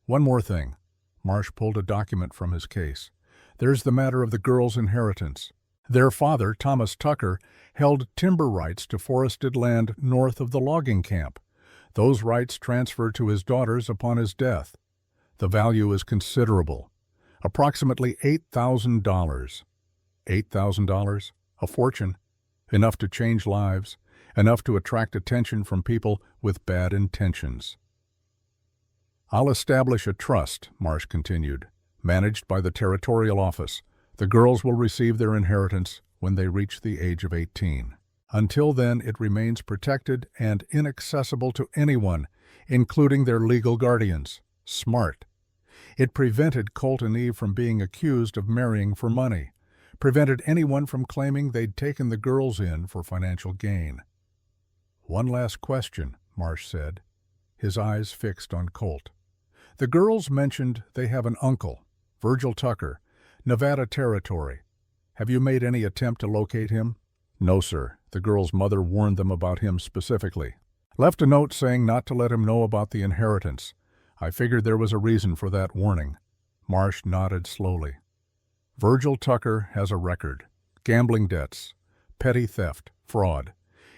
"One more thing." Marsh pulled a document from his case. "There's the matter of the girls' inheritance. Their father, Thomas Tucker, held timber rights to forested land north of the logging camp. Those rights transferred to his daughters upon his death. The value is considerable, approximately $8,000. $8,000? A fortune. Enough to change lives, enough to attract attention from people with bad intentions. "I'll establish a trust," Marsh continued, "managed by the territorial office. The girls will receive their inheritance when they reach the age of 18. Until then, it remains protected and inaccessible to anyone, including their legal guardians. Smart. It prevented Colt and Eve from being accused of marrying for money, prevented anyone from claiming they'd taken the girls in for financial gain." "One last question," Marsh said, his eyes fixed on Colt. "The girls mentioned they have an uncle, Virgil Tucker, Nevada Territory. Have you made any attempt to locate him?" "No, sir. The girl's mother warned them about him specifically. Left a note saying not to let him know about the inheritance. I figured there was a reason for that warning." Marsh nodded slowly. "Virgil Tucker has a record. Gambling debts, petty theft, fraud.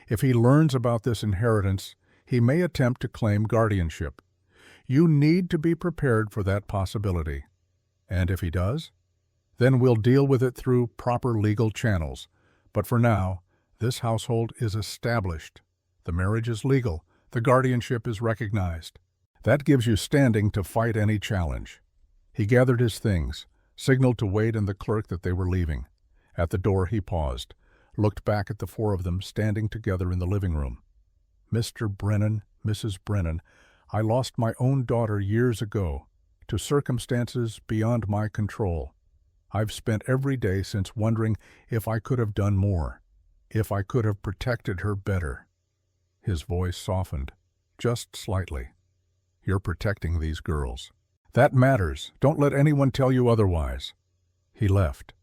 If he learns about this inheritance, he may attempt to claim guardianship. You need to be prepared for that possibility. And if he does, then we'll deal with it through proper legal channels. But for now, this household is established. The marriage is legal. The guardianship is recognized. That gives you standing to fight any challenge. He gathered his things, signaled to Wade and the clerk that they were leaving. At the door he paused, looked back at the four of them standing together in the living room. Mr. Brennan, Mrs. Brennan, I lost my own daughter years ago, to circumstances beyond my control. I've spent every day since wondering if I could have done more, if I could have protected her better. His voice softened, just slightly. You're protecting these girls. That matters. Don't let anyone tell you otherwise. He left.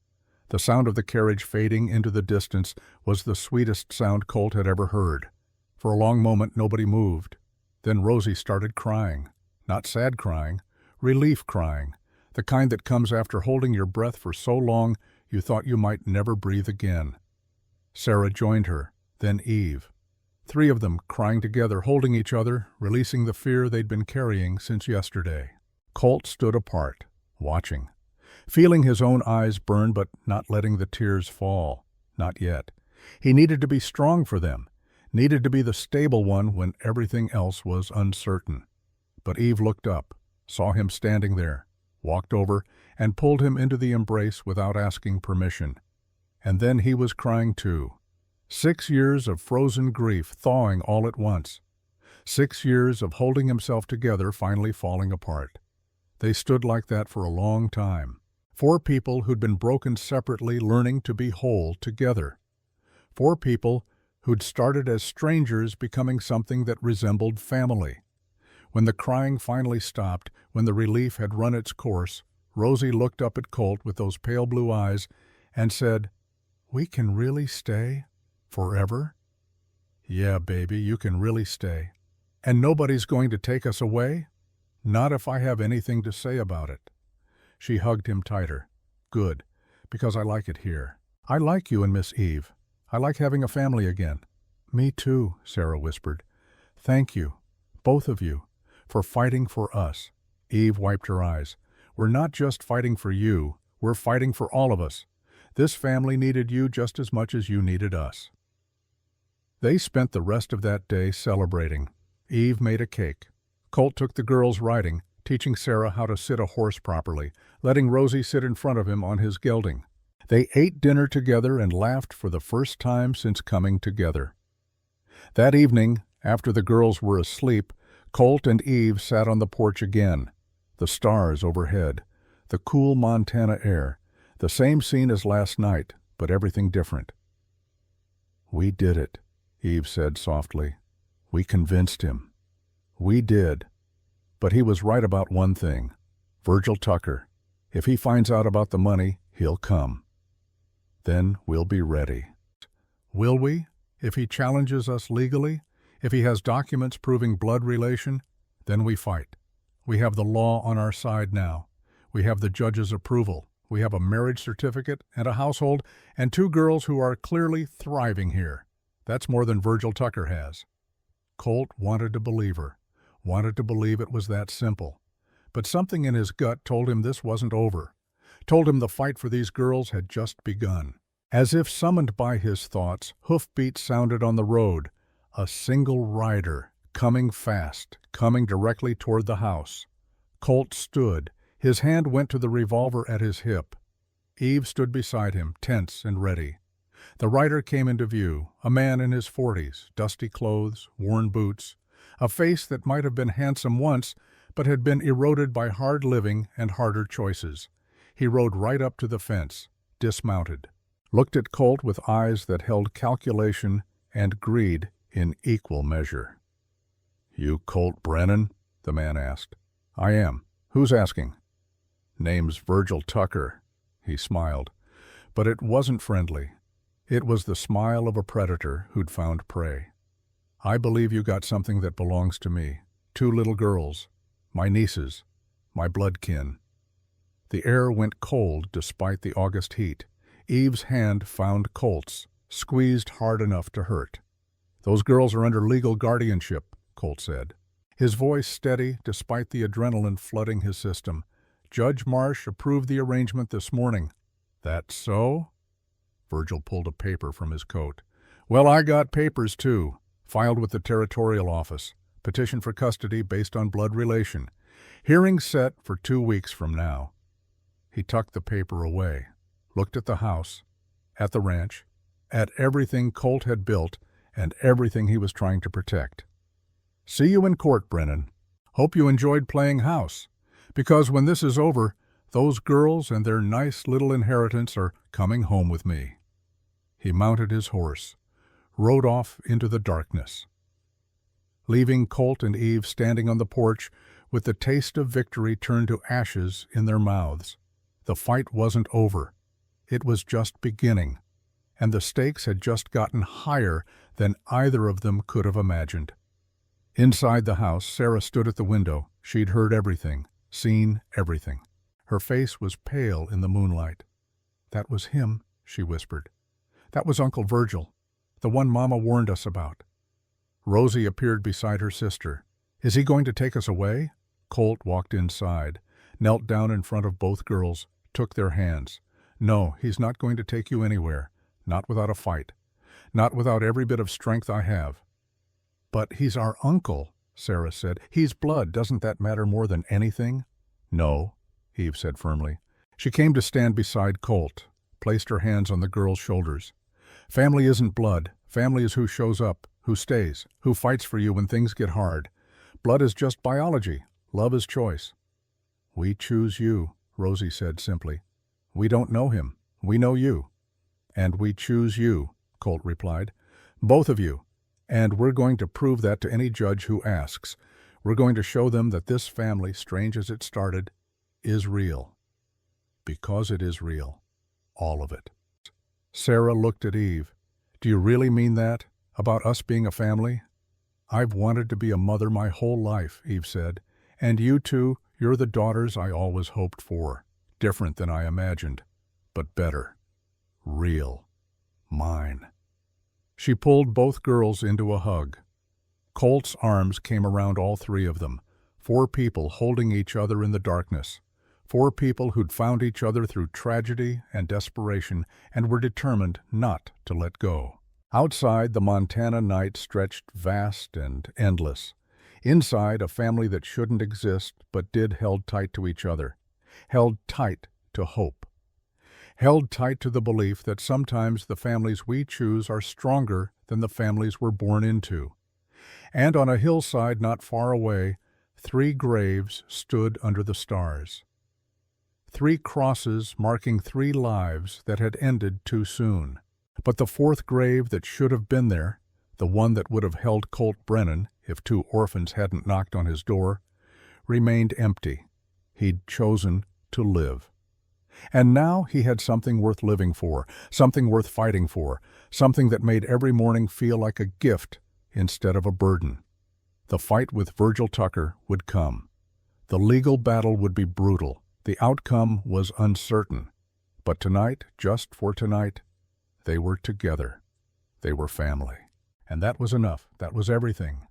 The sound of the carriage fading into the distance was the sweetest sound Colt had ever heard. For a long moment nobody moved. Then Rosie started crying. Not sad crying, relief crying, the kind that comes after holding your breath for so long you thought you might never breathe again. Sarah joined her, then Eve. Three of them crying together, holding each other, releasing the fear they'd been carrying since yesterday. Colt stood apart, watching, feeling his own eyes burn but not letting the tears fall. Not yet. He needed to be strong for them, needed to be the stable one when everything else was uncertain. But Eve looked up, saw him standing there, walked over, and pulled him into the embrace without asking permission. And then he was crying too. 6 years of frozen grief thawing all at once. 6 years of holding himself together finally falling apart. They stood like that for a long time. 4 people who'd been broken separately learning to be whole together. 4 people who'd started as strangers becoming something that resembled family. When the crying finally stopped, when the relief had run its course, Rosie looked up at Colt with those pale blue eyes and said, "We can really stay? Forever?" "Yeah, baby, you can really stay. And nobody's going to take us away? Not if I have anything to say about it." She hugged him tighter. "Good, because I like it here. I like you and Miss Eve. I like having a family again." "Me too," Sarah whispered. "Thank you, both of you, for fighting for us." Eve wiped her eyes. "We're not just fighting for you, we're fighting for all of us. This family needed you just as much as you needed us." They spent the rest of that day celebrating. Eve made a cake. Colt took the girls riding, teaching Sarah how to sit a horse properly, letting Rosie sit in front of him on his gelding. They ate dinner together and laughed for the first time since coming together. That evening, after the girls were asleep, Colt and Eve sat on the porch again. The stars overhead, the cool Montana air, the same scene as last night, but everything different. "We did it," Eve said softly. "We convinced him. We did. But he was right about one thing. Virgil Tucker. If he finds out about the money, he'll come. Then we'll be ready." "Will we? If he challenges us legally? If he has documents proving blood relation? Then we fight. We have the law on our side now. We have the judge's approval. We have a marriage certificate and a household and 2 girls who are clearly thriving here. That's more than Virgil Tucker has." Colt wanted to believe her, wanted to believe it was that simple. But something in his gut told him this wasn't over, told him the fight for these girls had just begun. As if summoned by his thoughts, hoofbeats sounded on the road. A single rider, coming fast, coming directly toward the house. Colt stood. His hand went to the revolver at his hip. Eve stood beside him, tense and ready. The rider came into view, a man in his 40s, dusty clothes, worn boots, a face that might have been handsome once, but had been eroded by hard living and harder choices. He rode right up to the fence, dismounted, looked at Colt with eyes that held calculation and greed in equal measure. "You Colt Brennan?" the man asked. "I am. Who's asking?" "Name's Virgil Tucker." He smiled, but it wasn't friendly. It was the smile of a predator who'd found prey. "I believe you got something that belongs to me. 2 little girls. My nieces. My blood kin." The air went cold despite the August heat. Eve's hand found Colt's, squeezed hard enough to hurt. "Those girls are under legal guardianship," Colt said. his voice steady despite the adrenaline flooding his system. "Judge Marsh approved the arrangement this morning." "That's so?" Virgil pulled a paper from his coat. "Well, I got papers, too. Filed with the territorial office. Petition for custody based on blood relation. Hearing set for 2 weeks from now." He tucked the paper away, looked at the house, at the ranch, at everything Colt had built and everything he was trying to protect. "See you in court, Brennan. Hope you enjoyed playing house. Because when this is over, those girls and their nice little inheritance are coming home with me." He mounted his horse, rode off into the darkness, leaving Colt and Eve standing on the porch with the taste of victory turned to ashes in their mouths. The fight wasn't over. It was just beginning, and the stakes had just gotten higher than either of them could have imagined. Inside the house, Sarah stood at the window. She'd heard everything, seen everything. Her face was pale in the moonlight. "That was him," she whispered. "That was Uncle Virgil, the one Mama warned us about." Rosie appeared beside her sister. "Is he going to take us away?" Colt walked inside, knelt down in front of both girls, took their hands. "No, he's not going to take you anywhere. Not without a fight. Not without every bit of strength I have." "But he's our uncle," Sarah said. "He's blood. Doesn't that matter more than anything?" "No," Eve said firmly. She came to stand beside Colt, placed her hands on the girl's shoulders. "Family isn't blood. Family is who shows up, who stays, who fights for you when things get hard. Blood is just biology. Love is choice." "We choose you," Rosie said simply. "We don't know him. We know you." "And we choose you," Colt replied. "Both of you. And we're going to prove that to any judge who asks. We're going to show them that this family, strange as it started, is real. Because it is real. All of it." Sarah looked at Eve. "Do you really mean that? About us being a family?" "I've wanted to be a mother my whole life," Eve said. "And you two, you're the daughters I always hoped for. Different than I imagined, but better. Real. Mine." She pulled both girls into a hug. Colt's arms came around all three of them. 4 people holding each other in the darkness. 4 people who'd found each other through tragedy and desperation and were determined not to let go. Outside, the Montana night stretched vast and endless. Inside, a family that shouldn't exist but did held tight to each other. Held tight to hope. Held tight to the belief that sometimes the families we choose are stronger than the families we're born into. And on a hillside not far away, 3 graves stood under the stars. 3 crosses marking 3 lives that had ended too soon. But the 4th grave that should have been there, the one that would have held Colt Brennan if 2 orphans hadn't knocked on his door, remained empty. He'd chosen to live. And now he had something worth living for, something worth fighting for, something that made every morning feel like a gift instead of a burden. The fight with Virgil Tucker would come. The legal battle would be brutal. The outcome was uncertain. But tonight, just for tonight, they were together. They were family. And that was enough. That was everything.